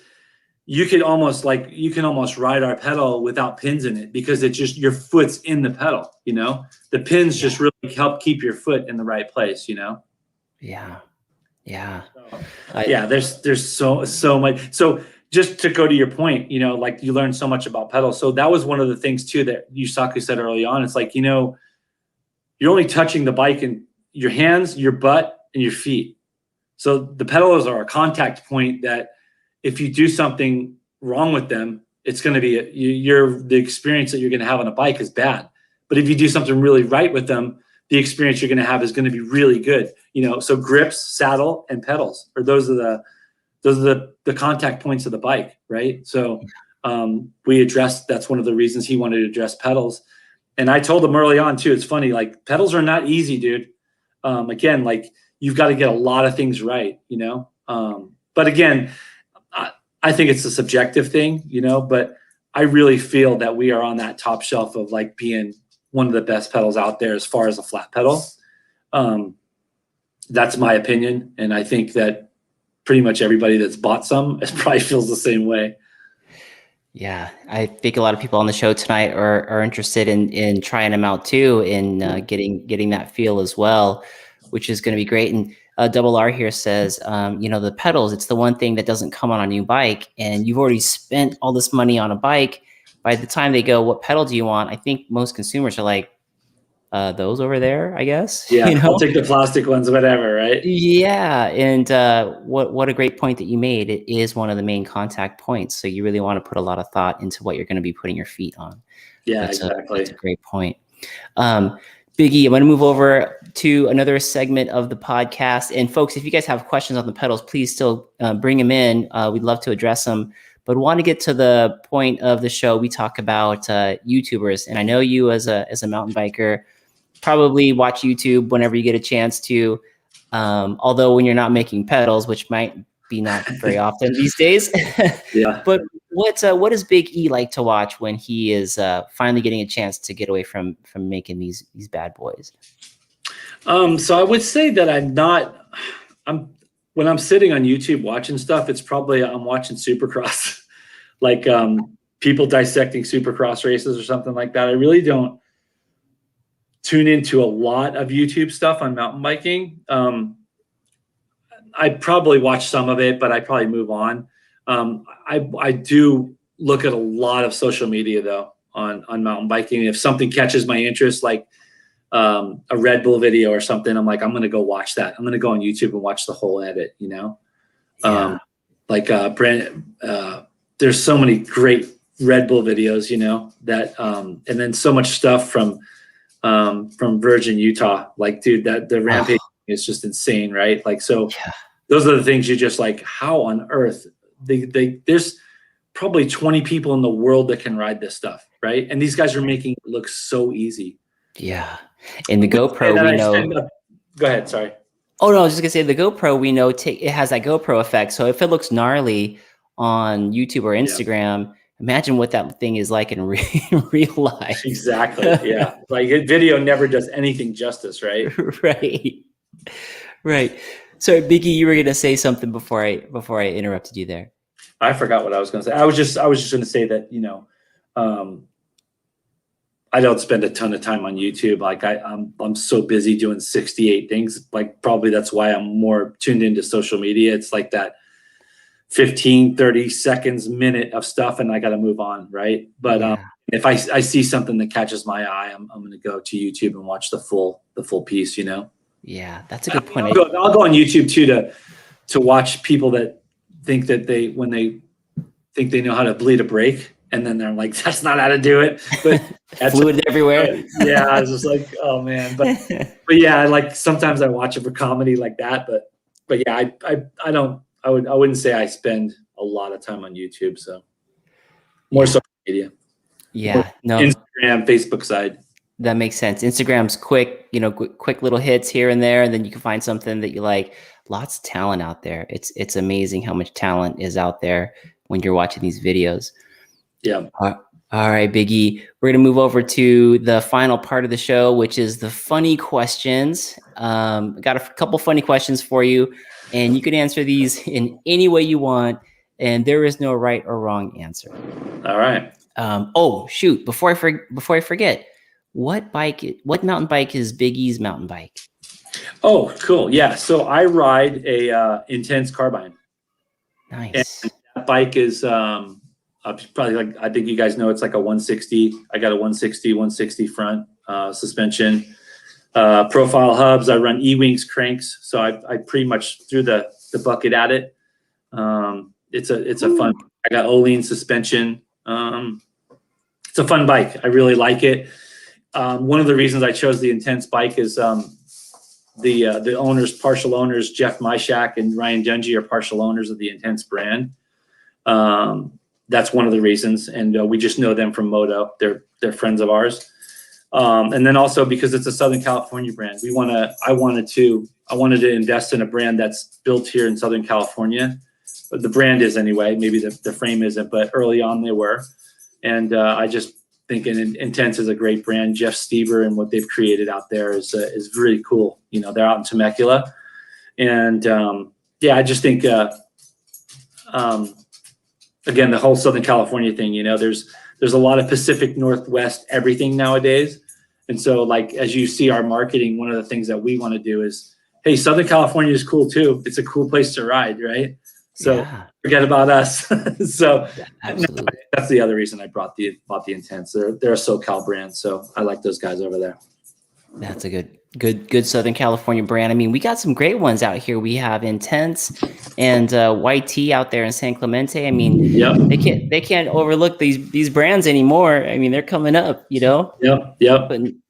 you can almost ride our pedal without pins in it, because it's just your foot's in the pedal, you know? The pins just really help keep your foot in the right place, you know? There's so much. So just to go to your point, you know, like you learn so much about pedals. So that was one of the things too that Yusaku said early on. It's like, you know, you're only touching the bike in your hands, your butt, and your feet. So the pedals are a contact point that if you do something wrong with them, it's going to be the experience that you're going to have on a bike is bad. But if you do something really right with them, the experience you're going to have is going to be really good. So grips, saddle, and pedals, or those are the contact points of the bike, right? So we addressed, that's one of the reasons he wanted to address pedals. And I told him early on too, it's funny, like pedals are not easy, dude. Again, like you've got to get a lot of things right, but again, I think it's a subjective thing, but I really feel that we are on that top shelf of like being one of the best pedals out there as far as a flat pedal. That's my opinion. And I think that pretty much everybody that's bought some probably feels the same way. Yeah, I think a lot of people on the show tonight are interested in trying them out too, and getting that feel as well, which is going to be great. And Double R here says, the pedals, it's the one thing that doesn't come on a new bike, and you've already spent all this money on a bike. By the time they go, what pedal do you want? I think most consumers are like, those over there, I guess. Yeah, I'll take the plastic ones, whatever, right? Yeah, and what a great point that you made. It is one of the main contact points, so you really want to put a lot of thought into what you're going to be putting your feet on. Yeah, exactly. That's a great point. Biggie, I'm going to move over to another segment of the podcast. And folks, if you guys have questions on the pedals, please still bring them in. We'd love to address them. But want to get to the point of the show. We talk about YouTubers, and I know you as a mountain biker probably watch YouTube whenever you get a chance to. Although when you're not making pedals, which might be not very often these days. Yeah. But what does Big E like to watch when he is finally getting a chance to get away from making these bad boys? So I would say that when I'm sitting on YouTube watching stuff, it's probably I'm watching Supercross, like people dissecting Supercross races or something like that. I really don't tune into a lot of YouTube stuff on mountain biking. I probably watch some of it, but I probably move on. I do look at a lot of social media though on mountain biking. If something catches my interest, like a Red Bull video or something, I'm like, I'm going to go watch that. I'm going to go on YouTube and watch the whole edit, Yeah. There's so many great Red Bull videos, that, and then so much stuff from Virgin, Utah. Like, dude, the rampage is just insane, right? Like, so those are the things you just like, how on earth there's probably 20 people in the world that can ride this stuff, right? And these guys are making it look so easy. Yeah. And the GoPro, we know. Go ahead. Sorry. Oh no, I was just gonna say the GoPro, we know it has that GoPro effect. So if it looks gnarly on YouTube or Instagram, imagine what that thing is like in real life. Exactly. Yeah. Like video never does anything justice, right? Right. So Biggie, you were gonna say something before I interrupted you there. I forgot what I was gonna say. I was just gonna say that, I don't spend a ton of time on YouTube. Like I'm so busy doing 68 things. Like probably that's why I'm more tuned into social media. It's like that 15, 30 seconds, minute of stuff, and I got to move on. Right. But if I see something that catches my eye, I'm going to go to YouTube and watch the full piece, Yeah, that's a good point. I'll go on YouTube too, to watch people that think that when they think they know how to bleed a brake, and then they're like, that's not how to do it. But that's fluid everywhere. Yeah. I was just like, oh man. But yeah, like sometimes I watch it for comedy like that. But yeah, I wouldn't say I spend a lot of time on YouTube. So more social media. Yeah. No. Instagram, Facebook side. That makes sense. Instagram's quick, quick little hits here and there, and then you can find something that you like. Lots of talent out there. It's amazing how much talent is out there when you're watching these videos. Yeah. All right, Biggie. We're going to move over to the final part of the show, which is the funny questions. Got a couple funny questions for you, and you can answer these in any way you want, and there is no right or wrong answer. All right. Oh, shoot. Before I forget, what mountain bike is Biggie's mountain bike? Oh, cool. Yeah. So I ride a Intense carbine. Nice. And that bike is probably like, I think you guys know, it's like a 160. I got a 160 front suspension, profile hubs. I run E-Wings cranks. So I pretty much threw the bucket at it. It's a fun, I got Olean suspension. It's a fun bike. I really like it. One of the reasons I chose the Intense bike is the owners, partial owners, Jeff Myshak and Ryan Dungy are partial owners of the Intense brand. That's one of the reasons, and we just know them from Moto. They're friends of ours. And then also because it's a Southern California brand, I wanted to invest in a brand that's built here in Southern California. The brand is anyway, maybe the frame isn't, but early on they were. And I just think Intense is a great brand. Jeff Stieber and what they've created out there is really cool. You know, they're out in Temecula. And I just think, again, the whole Southern California thing, you know, there's a lot of Pacific Northwest everything nowadays. And so, like, as you see our marketing, one of the things that we want to do is, hey, Southern California is cool too. It's a cool place to ride, right? So forget about us. So absolutely. That's the other reason I bought the Intense. They're a SoCal brand, so I like those guys over there. That's a good Southern California brand. I mean, we got some great ones out here. We have Intense and YT out there in San Clemente. I mean, they can't overlook these brands anymore. I mean, they're coming up, you know.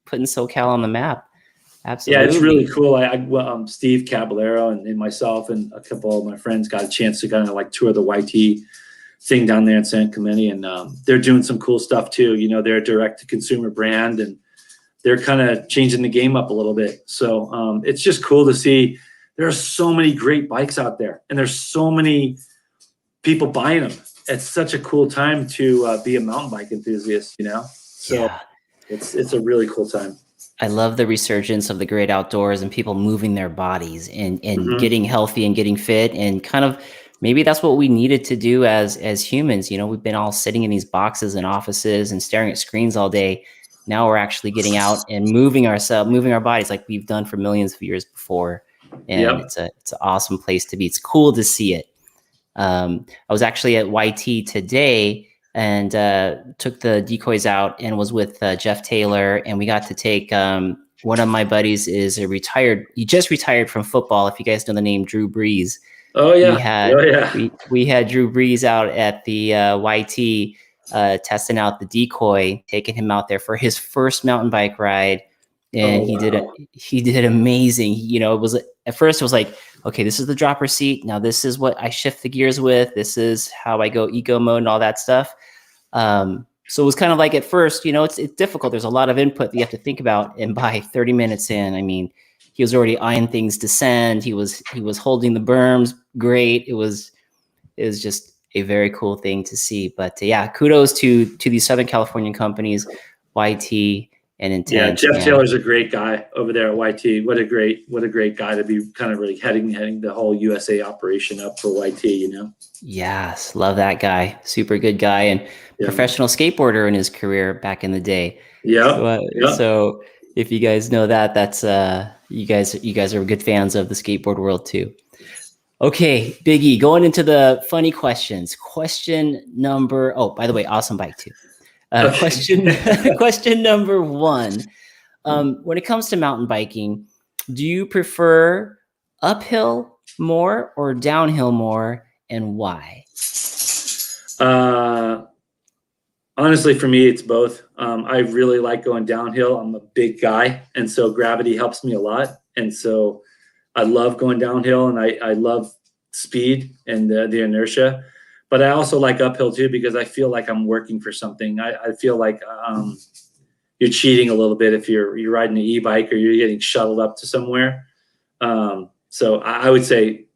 Putting SoCal on the map. Absolutely. Yeah, it's really cool. Steve Caballero and myself and a couple of my friends got a chance to kind of like tour the YT thing down there in San Clemente, and they're doing some cool stuff too. You know, they're a direct-to-consumer brand, and they're kind of changing the game up a little bit. So it's just cool to see. There are so many great bikes out there, and there's so many people buying them. It's such a cool time to be a mountain bike enthusiast, you know? So it's a really cool time. I love the resurgence of the great outdoors and people moving their bodies and getting healthy and getting fit, and kind of maybe that's what we needed to do as humans. You know, we've been all sitting in these boxes and offices and staring at screens all day. Now we're actually getting out and moving our bodies like we've done for millions of years before. And it's an awesome place to be. It's cool to see it. I was actually at YT today and took the decoys out and was with Jeff Taylor, and we got to take one of my buddies is he just retired from football. If you guys know the name Drew Brees. Oh yeah. We had Drew Brees out at the YT testing out the decoy, taking him out there for his first mountain bike ride. And he did amazing. You know, at first it was like, okay, this is the dropper seat. Now this is what I shift the gears with. This is how I go eco mode and all that stuff. So it was kind of like at first, you know, it's difficult. There's a lot of input that you have to think about. And by 30 minutes in, I mean, he was already eyeing things descend. He was holding the berms great. It was just a very cool thing to see. But kudos to these Southern Californian companies, YT and Intense. Yeah, Jeff Taylor's a great guy over there at YT. What a great guy to be kind of really heading the whole USA operation up for YT, you know? Yes, love that guy. Super good guy and professional skateboarder in his career back in the day. So if you guys know that, that's you guys are good fans of the skateboard world too. Okay, Big E, going into the funny questions. Question number, by the way, awesome bike too. Question number 1. When it comes to mountain biking, do you prefer uphill more or downhill more, and why? Honestly, for me, it's both. I really like going downhill. I'm a big guy, and so gravity helps me a lot. And so I love going downhill, and I love speed and the inertia. But I also like uphill too, because I feel like I'm working for something. I feel like you're cheating a little bit if you're riding an e-bike or you're getting shuttled up to somewhere. So I would say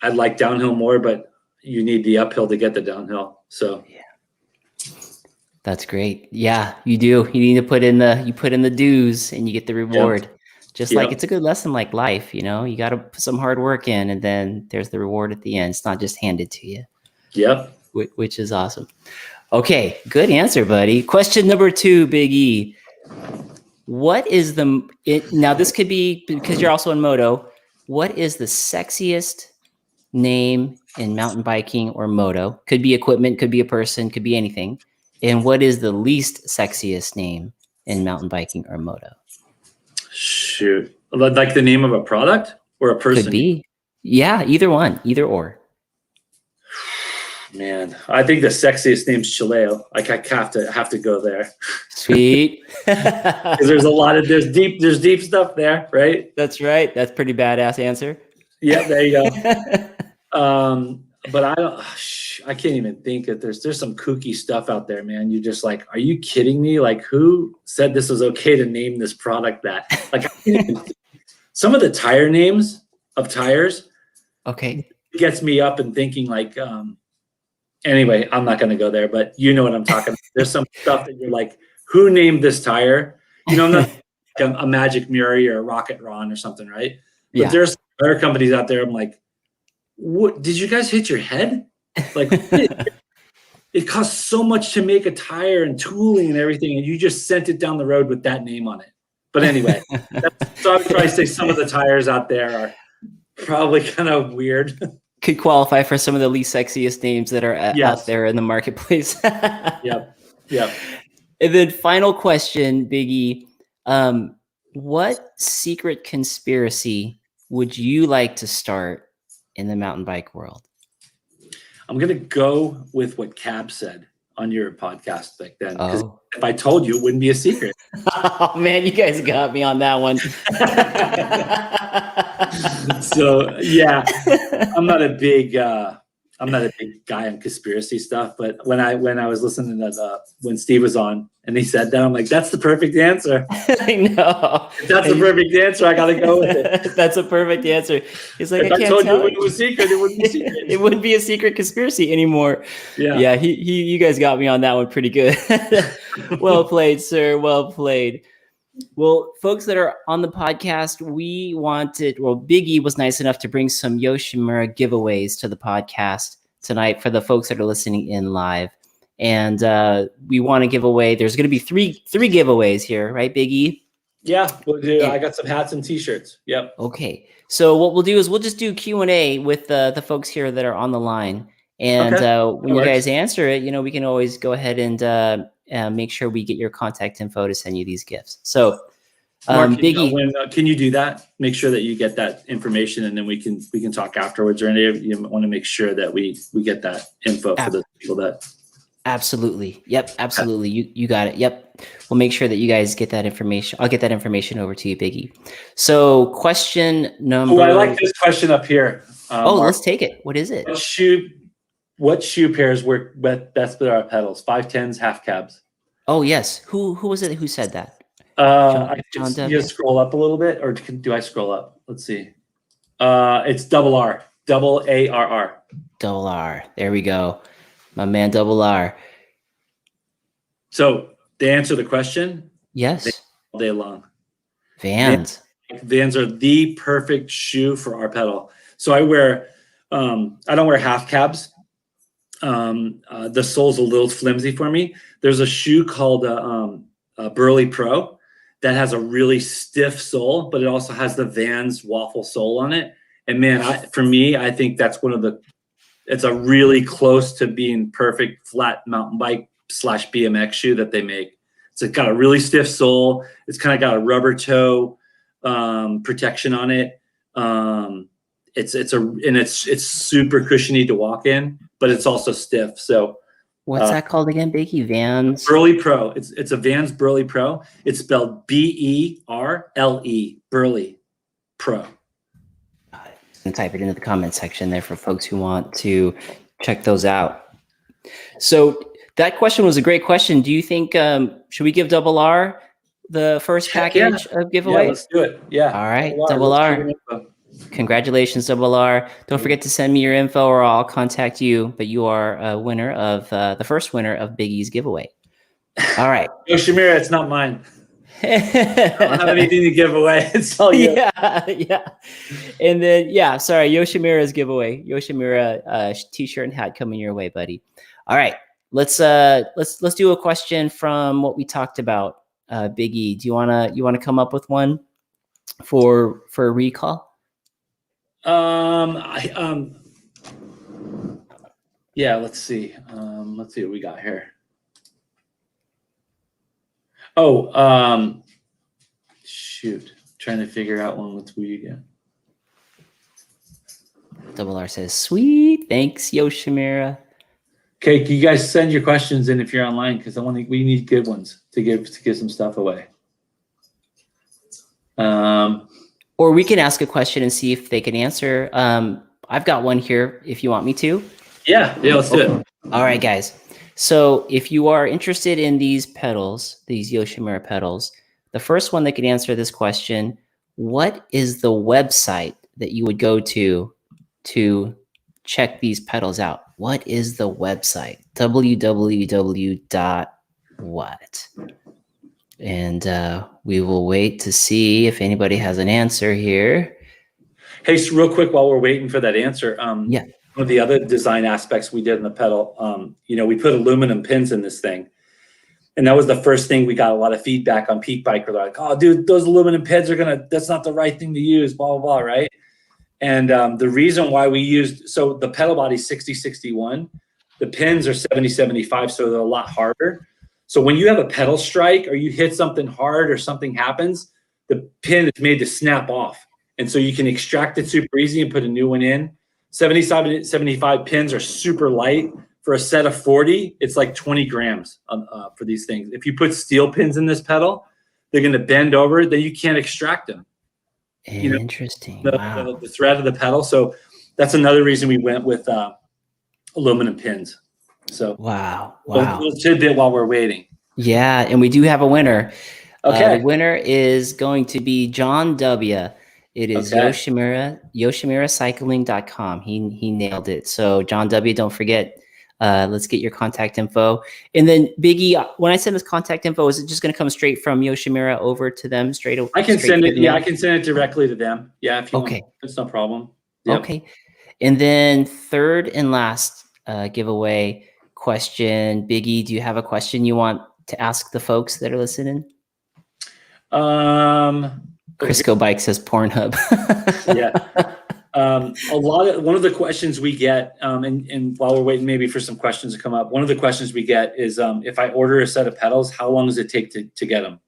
I like downhill more, but you need the uphill to get the downhill. So that's great. Yeah, you do. You need to put in the dues and you get the reward. Just like it's a good lesson like life, you know, you got to put some hard work in and then there's the reward at the end. It's not just handed to you. Yep. Which is awesome. Okay, good answer, buddy. Question number 2, Big E. What is now this could be because you're also in moto. What is the sexiest name in mountain biking or moto? Could be equipment, could be a person, could be anything. And what is the least sexiest name in mountain biking or moto? Shoot. Like the name of a product or a person? Could be. Yeah, either one, either or. Man, I think the sexiest name's Chileo. Like I have to go there Sweet. because there's deep stuff there, right? That's right. That's pretty badass answer. Yeah, there you go. But I can't even think that there's some kooky stuff out there, man. You're just like, are you kidding me? Like, who said this was okay to name this product that? Like, I can't even some of the tire names of tires. Okay. Gets me up and thinking like, anyway, I'm not going to go there, but you know what I'm talking about. There's some stuff that you're like, who named this tire? You know, I'm not like a Magic Murray or a Rocket Ron or something, right? But Yeah. there's tire companies out there. I'm like, what? Did you guys hit your head? Like, it costs so much to make a tire and tooling and everything, and you just sent it down the road with that name on it. But anyway, so I would probably say some of the tires out there are probably kind of weird. Could qualify for some of the least sexiest names that are out there in the marketplace. Yep. And then final question, Biggie. What secret conspiracy would you like to start in the mountain bike world? I'm going to go with what Cab said on your podcast back then. Because if I told you, it wouldn't be a secret. Oh, man, you guys got me on that one. So, yeah, I'm not a big guy on conspiracy stuff. But when I was listening to when Steve was on and he said that, I'm like, that's the perfect answer. I know. If that's the perfect answer, I got to go with it. That's a perfect anser. He's like, if I told you it was a secret, it wouldn't be a secret. It wouldn't be a secret conspiracy anymore. Yeah. You guys got me on that one pretty good. Well played, sir. Well played. Well, folks that are on the podcast, Biggie was nice enough to bring some Yoshimura giveaways to the podcast tonight for the folks that are listening in live. And we want to give away, there's going to be three giveaways here, right, Biggie? Yeah, we'll do. I got some hats and t-shirts. Yep. Okay. So what we'll do is we'll just do Q&A with the folks here that are on the line. And when you guys answer it, we can always go ahead and make sure we get your contact info to send you these gifts. So, Mark, Biggie, can you do that? Make sure that you get that information, and then we can talk afterwards. Or you want to make sure that we get that info for the people that. Absolutely. Yep. Absolutely. You got it. Yep. We'll make sure that you guys get that information. I'll get that information over to you, Biggie. So, question number. Oh, I like this question up here. Mark, let's take it. What is it? What shoe pairs work best with our pedals? 510s, half cabs. Oh yes. Who was it who said that? John you scroll up a little bit, or do I scroll up? Let's see. It's double R, double ARR. Double R. There we go. My man, double R. So to answer the question, yes, all day long. Vans are the perfect shoe for our pedal. So I wear. I don't wear half cabs. The sole's a little flimsy for me. There's a shoe called a Burley Pro that has a really stiff sole, but it also has the Vans waffle sole on it. And man, for me, I think that's it's a really close to being perfect flat mountain bike / BMX shoe that they make. It's got a really stiff sole. It's kind of got a rubber toe protection on it. It's super cushiony to walk in, but it's also stiff. So what's that called again, Biggie? Vans Burley Pro. It's a Vans Burley Pro. It's spelled BERLE, Burley Pro. And type it into the comment section there for folks who want to check those out. So that question was a great question. Do you think should we give Double R the first package of giveaway? Yeah, let's do it. Yeah. All right, Double R. Congratulations, Double R. Don't forget to send me your info or I'll contact you, but you are a winner of the first winner of Biggie's giveaway. All right. Yoshimura, it's not mine. I don't have anything to give away. It's all you. Yeah. And then, sorry, Yoshimura's giveaway. Yoshimura t-shirt and hat coming your way, buddy. All right. Let's do a question from what we talked about. Biggie, do you wanna come up with one for a recall? Yeah, let's see. Let's see what we got here. Oh, shoot. Trying to figure out one with we again. Double R says, sweet. Thanks, Yoshimura. Okay, can you guys send your questions in if you're online? Because we need good ones to give some stuff away. Or we can ask a question and see if they can answer. I've got one here if you want me to. Yeah, let's do it. All right, guys. So if you are interested in these pedals, these Yoshimura pedals, the first one that can answer this question, what is the website that you would go to check these pedals out? What is the website? www.what? And we will wait to see if anybody has an answer here. Hey, so real quick while we're waiting for that answer, Yeah. one of the other design aspects we did in the pedal, we put aluminum pins in this thing. And that was the first thing we got a lot of feedback on Pinkbike. We're like, oh, dude, those aluminum pins that's not the right thing to use, blah, blah, blah, right? And the reason why we used, so the pedal body 60-61, the pins are 70-75, so they're a lot harder. So when you have a pedal strike or you hit something hard or something happens, the pin is made to snap off. And so you can extract it super easy and put a new one in. 75 pins are super light. For a set of 40, it's like 20 grams for these things. If you put steel pins in this pedal, they're going to bend over, then you can't extract them. Interesting. Wow. The thread of the pedal. So that's another reason we went with aluminum pins. So wow. A little tidbit while we're waiting. Yeah, and we do have a winner. Okay. The winner is going to be John W. It is YoshimuraCycling.com. He nailed it. So John W., don't forget. Let's get your contact info. And then Biggie, when I send this contact info, is it just going to come straight from Yoshimura over to them straight away? I can send it. Yeah, I can send it directly to them. Yeah, if you want. It's no problem. Yep. Okay. And then third and last giveaway question, Biggie, do you have a question you want to ask the folks that are listening? Crisco Bike says Pornhub. Yeah. One of the questions we get, and while we're waiting maybe for some questions to come up, one of the questions we get is if I order a set of pedals, how long does it take to get them?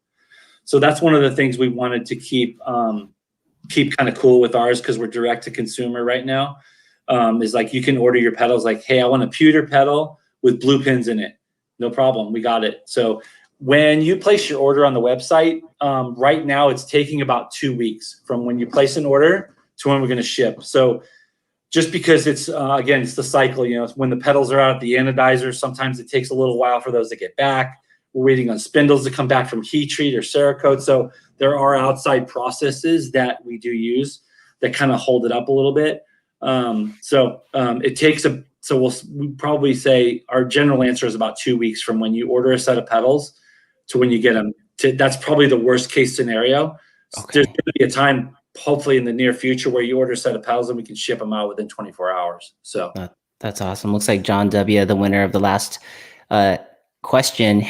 So that's one of the things we wanted to keep kind of cool with ours, because we're direct to consumer right now. Is like you can order your pedals like, hey, I want a pewter pedal with blue pins in it. No problem, we got it. So when you place your order on the website, right now it's taking about 2 weeks from when you place an order to when we're going to ship. So just because it's, again, it's the cycle, when the pedals are out at the anodizer, sometimes it takes a little while for those to get back. We're waiting on spindles to come back from heat treat or Cerakote. So there are outside processes that we do use that kind of hold it up a little bit. It takes we probably say our general answer is about 2 weeks from when you order a set of pedals to when you get them. That's probably the worst case scenario. Okay. There's going to be a time, hopefully in the near future, where you order a set of pedals and we can ship them out within 24 hours. So that's awesome. Looks like John W., the winner of the last question,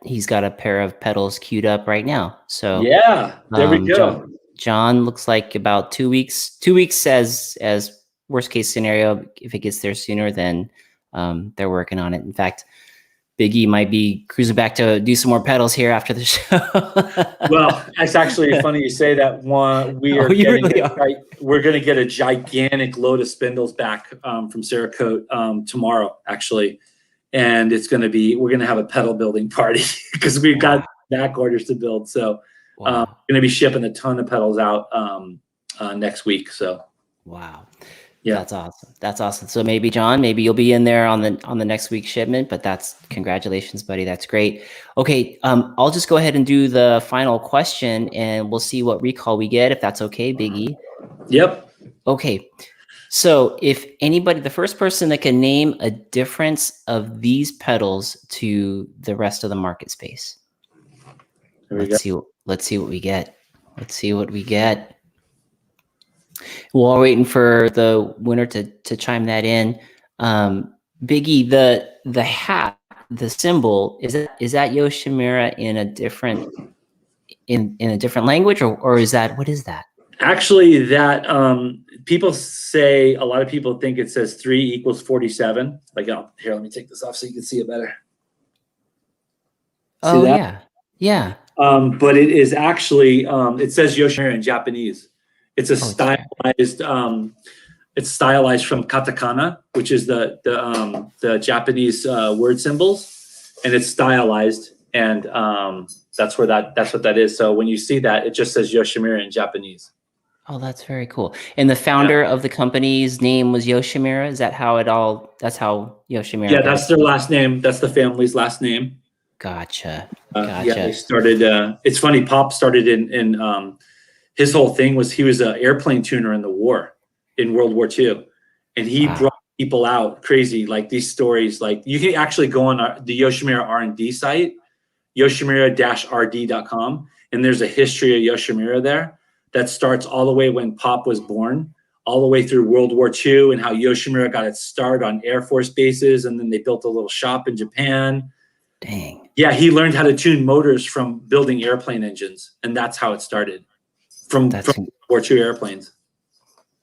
he's got a pair of pedals queued up right now. So yeah, there we go. John looks like about 2 weeks. 2 weeks as worst case scenario. If it gets there sooner, then they're working on it. In fact, Big E might be cruising back to do some more pedals here after the show. Well, it's actually funny you say that. We're going to get a gigantic load of spindles back from Cerakote tomorrow, actually. And we're going to have a pedal building party because we've got back orders to build. So we're going to be shipping a ton of pedals out next week. So wow. Yeah, that's awesome. So maybe John, you'll be in there on the next week's shipment. But congratulations, buddy. That's great. Okay, I'll just go ahead and do the final question, and we'll see what recall we get, if that's okay, Big E. Yep. Okay. So if anybody, the first person that can name a difference of these pedals to the rest of the market space. Let's see what we get. While we're waiting for the winner to chime that in, Biggie, the hat, the symbol, is that Yoshimura in a different language, or is that, what is that? Actually, that a lot of people think it says 3 = 47. Like, here, let me take this off so you can see it better. See that? Yeah. But it is actually, it says Yoshimura in Japanese. It's a stylized It's stylized from katakana, which is the Japanese word symbols, and it's stylized, and that's what that is. So when you see that, it just says Yoshimura in Japanese. Oh, that's very cool. And the founder of the company's name was Yoshimura. Is that how that's how Yoshimura Yeah, got that's their last name. That's the family's last name. Gotcha. Yeah, they started. It's funny. Pop started in his whole thing was he was an airplane tuner in the war, in World War II, and he brought people out crazy like these stories. Like you can actually go on the Yoshimura R&D site, yoshimura-rd.com, and there's a history of Yoshimura there that starts all the way when Pop was born, all the way through World War II, and how Yoshimura got its start on Air Force bases, and then they built a little shop in Japan. Dang. Yeah, he learned how to tune motors from building airplane engines, and that's how it started, from World War II airplanes.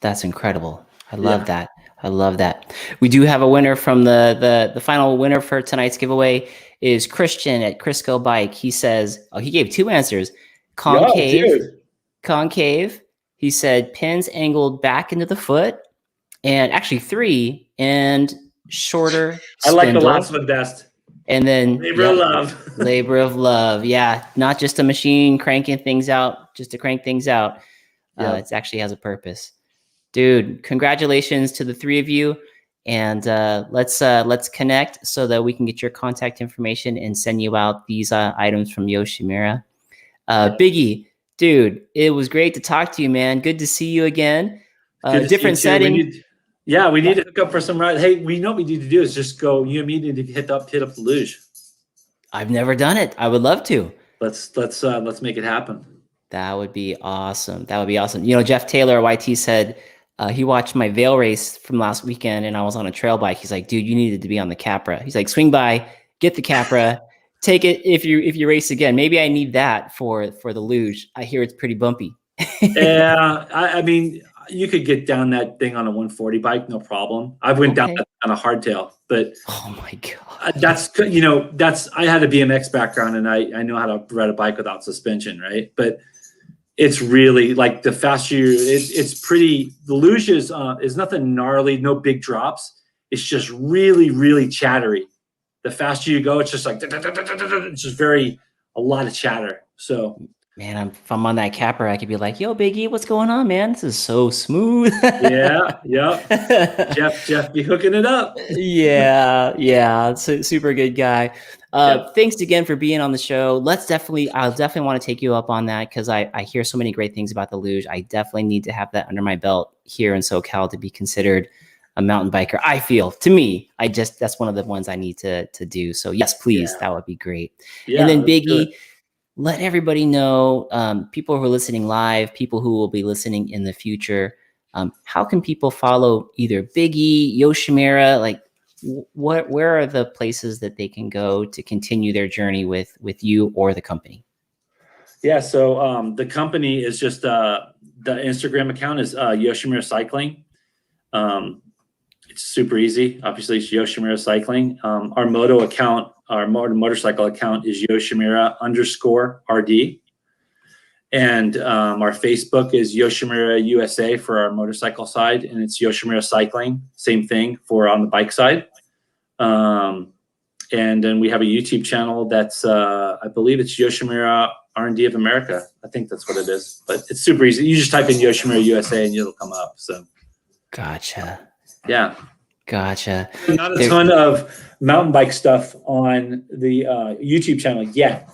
That's incredible. I love that. I love that. We do have a winner from the final winner for tonight's giveaway is Christian at Crisco Bike. He says, he gave 2 answers. Concave. He said pins angled back into the foot, and actually 3, and shorter spindle. I like the last one best. And then labor of love. Labor of love. Yeah, not just a machine cranking things out just to crank things out. It actually has a purpose. Dude, congratulations to the 3 of you, and let's connect so that we can get your contact information and send you out these items from Yoshimura. Biggie, dude, it was great to talk to you, man. Good to see you again. Different setting. We need to hook up for some rides. Hey, we know what we need to do is just go. You and me need to hit up the luge. I've never done it. I would love to. Let's make it happen. That would be awesome. That would be awesome. You know, Jeff Taylor, YT, said he watched my Vail race from last weekend, and I was on a trail bike. He's like, dude, you needed to be on the Capra. He's like, swing by, get the Capra, take it if you race again. Maybe I need that for the luge. I hear it's pretty bumpy. Yeah, I mean, you could get down that thing on a 140 bike, no problem. I went down that on a hardtail, but oh my god, I had a BMX background, and I know how to ride a bike without suspension, right? But it's really like the faster it's pretty. The luge is nothing gnarly, no big drops. It's just really, really chattery. The faster you go, it's just like it's just a lot of chatter. So. Man, if I'm on that Capra, I could be like, yo, Biggie, what's going on, man? This is so smooth. Yeah. Jeff be hooking it up. Yeah. Super good guy. Thanks again for being on the show. I'll definitely want to take you up on that, because I hear so many great things about the luge. I definitely need to have that under my belt here in SoCal to be considered a mountain biker. I feel, to me, that's one of the ones I need to do. So yes, please, that would be great. Yeah, and then Biggie, let everybody know, people who are listening live, people who will be listening in the future, how can people follow either Biggie, Yoshimura? Like, where are the places that they can go to continue their journey with you or the company? Yeah, so the company is just the Instagram account is Yoshimura Cycling. It's super easy. Obviously, it's Yoshimura Cycling. Our motorcycle account is Yoshimura_RD. And our Facebook is Yoshimura USA for our motorcycle side, and it's Yoshimura Cycling, same thing for on the bike side. And then we have a YouTube channel that's, I believe it's Yoshimura R&D of America. I think that's what it is, but it's super easy. You just type in Yoshimura USA and it'll come up. So, gotcha. Yeah. Gotcha. Not a ton of mountain bike stuff on the YouTube channel yet.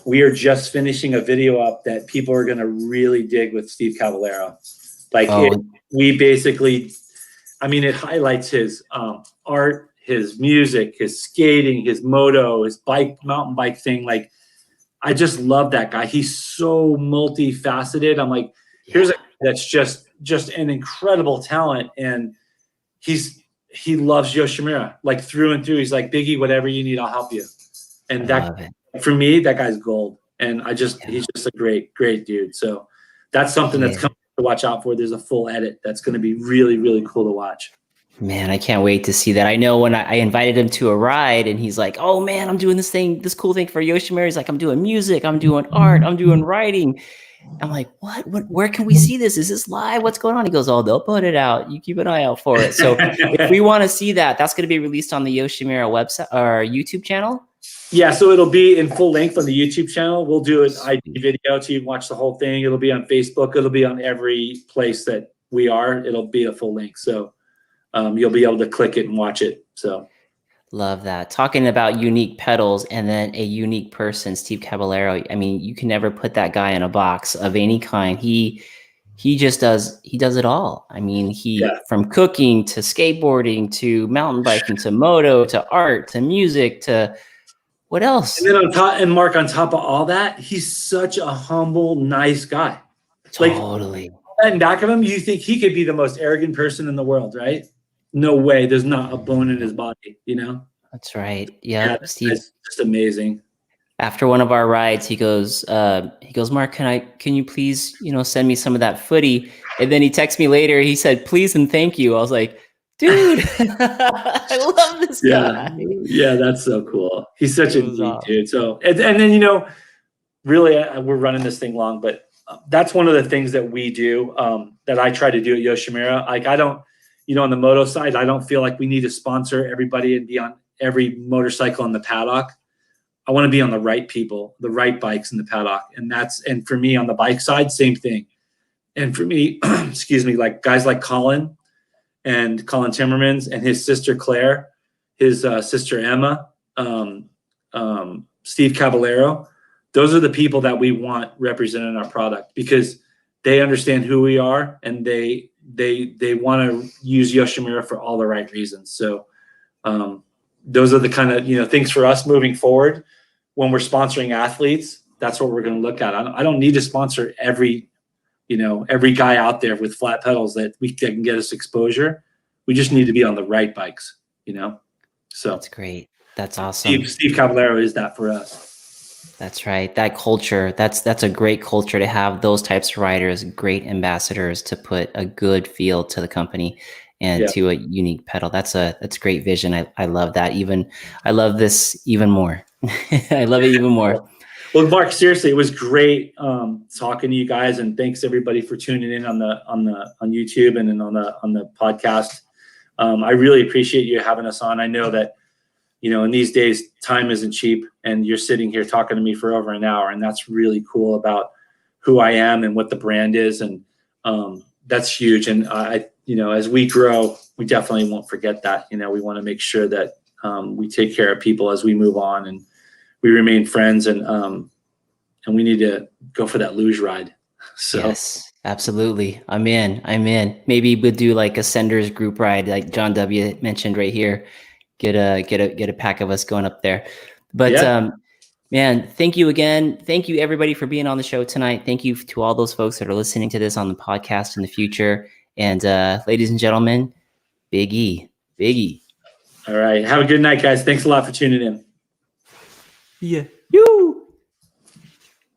We are just finishing a video up that people are going to really dig with Steve Cavallero. We basically, it highlights his art, his music, his skating, his moto, his mountain bike thing. Like, I just love that guy. He's so multifaceted. I'm like, here's a guy that's just an incredible talent, and he loves Yoshimura like through and through. He's like, Biggie, whatever you need, I'll help you. And that, for me, that guy's gold. And he's just a great, great dude. So that's something that's coming to watch out for. There's a full edit that's going to be really, really cool to watch. Man, I can't wait to see that. I know when I invited him to a ride, and he's like, oh man, I'm doing this cool thing for Yoshimura. He's like, I'm doing music, I'm doing art, I'm doing writing. I'm like, what? Where can we see this? Is this live? What's going on? He goes, oh, they'll put it out. You keep an eye out for it. So if we want to see that, that's going to be released on the Yoshimura website or YouTube channel. Yeah, so it'll be in full length on the YouTube channel. We'll do an ID video so you can watch the whole thing. It'll be on Facebook. It'll be on every place that we are. It'll be a full length. So you'll be able to click it and watch it. So love that. Talking about unique pedals and then a unique person, Steve Caballero. I mean, you can never put that guy in a box of any kind. He just does it all. I mean, from cooking to skateboarding to mountain biking to moto to art to music to what else? And then on top, and Mark, on top of all that, he's such a humble, nice guy. Totally. Like, in back of him, you think he could be the most arrogant person in the world, right? No way. There's not a bone in his body, you know? That's right. Yeah. Steve, that's just amazing. After one of our rides, he goes, Mark, can you please, send me some of that footy? And then he texted me later. He said, please and thank you. I was like, dude, I love this guy. Yeah, that's so cool. He's such a neat dude. So, and then, really, we're running this thing long, but that's one of the things that we do, that I try to do at Yoshimura. Like, I don't, on the moto side, I don't feel like we need to sponsor everybody and be on every motorcycle in the paddock. I want to be on the right people, the right bikes in the paddock. And for me on the bike side, same thing. And for me, excuse me, like guys like Colin Timmermans and his sister Claire, his sister Emma, Steve Caballero, those are the people that we want representing our product because they understand who we are and they want to use Yoshimura for all the right reasons. So those are the kind of things for us moving forward when we're sponsoring athletes. That's what we're going to look at. I don't need to sponsor every guy out there with flat pedals that can get us exposure. We just need to be on the right bikes, So that's great. That's awesome. Steve Caballero is that for us. That's right. That culture, that's a great culture to have those types of riders, great ambassadors to put a good feel to the company and to a unique pedal. That's great vision. I love that. I love this even more. I love it even more. Well, Mark, seriously, it was great talking to you guys, and thanks everybody for tuning in on YouTube and then on the podcast. I really appreciate you having us on. I know that in these days time isn't cheap, and you're sitting here talking to me for over an hour, and that's really cool about who I am and what the brand is, and that's huge. And as we grow, we definitely won't forget that. We want to make sure that we take care of people as we move on, and we remain friends, and we need to go for that luge ride. So. Yes, absolutely. I'm in. Maybe we'll do like a Senders group ride, like John W. mentioned right here. Get a pack of us going up there. But man, thank you again. Thank you everybody for being on the show tonight. Thank you to all those folks that are listening to this on the podcast in the future. And ladies and gentlemen, Big E. All right. Have a good night, guys. Thanks a lot for tuning in. Yeah.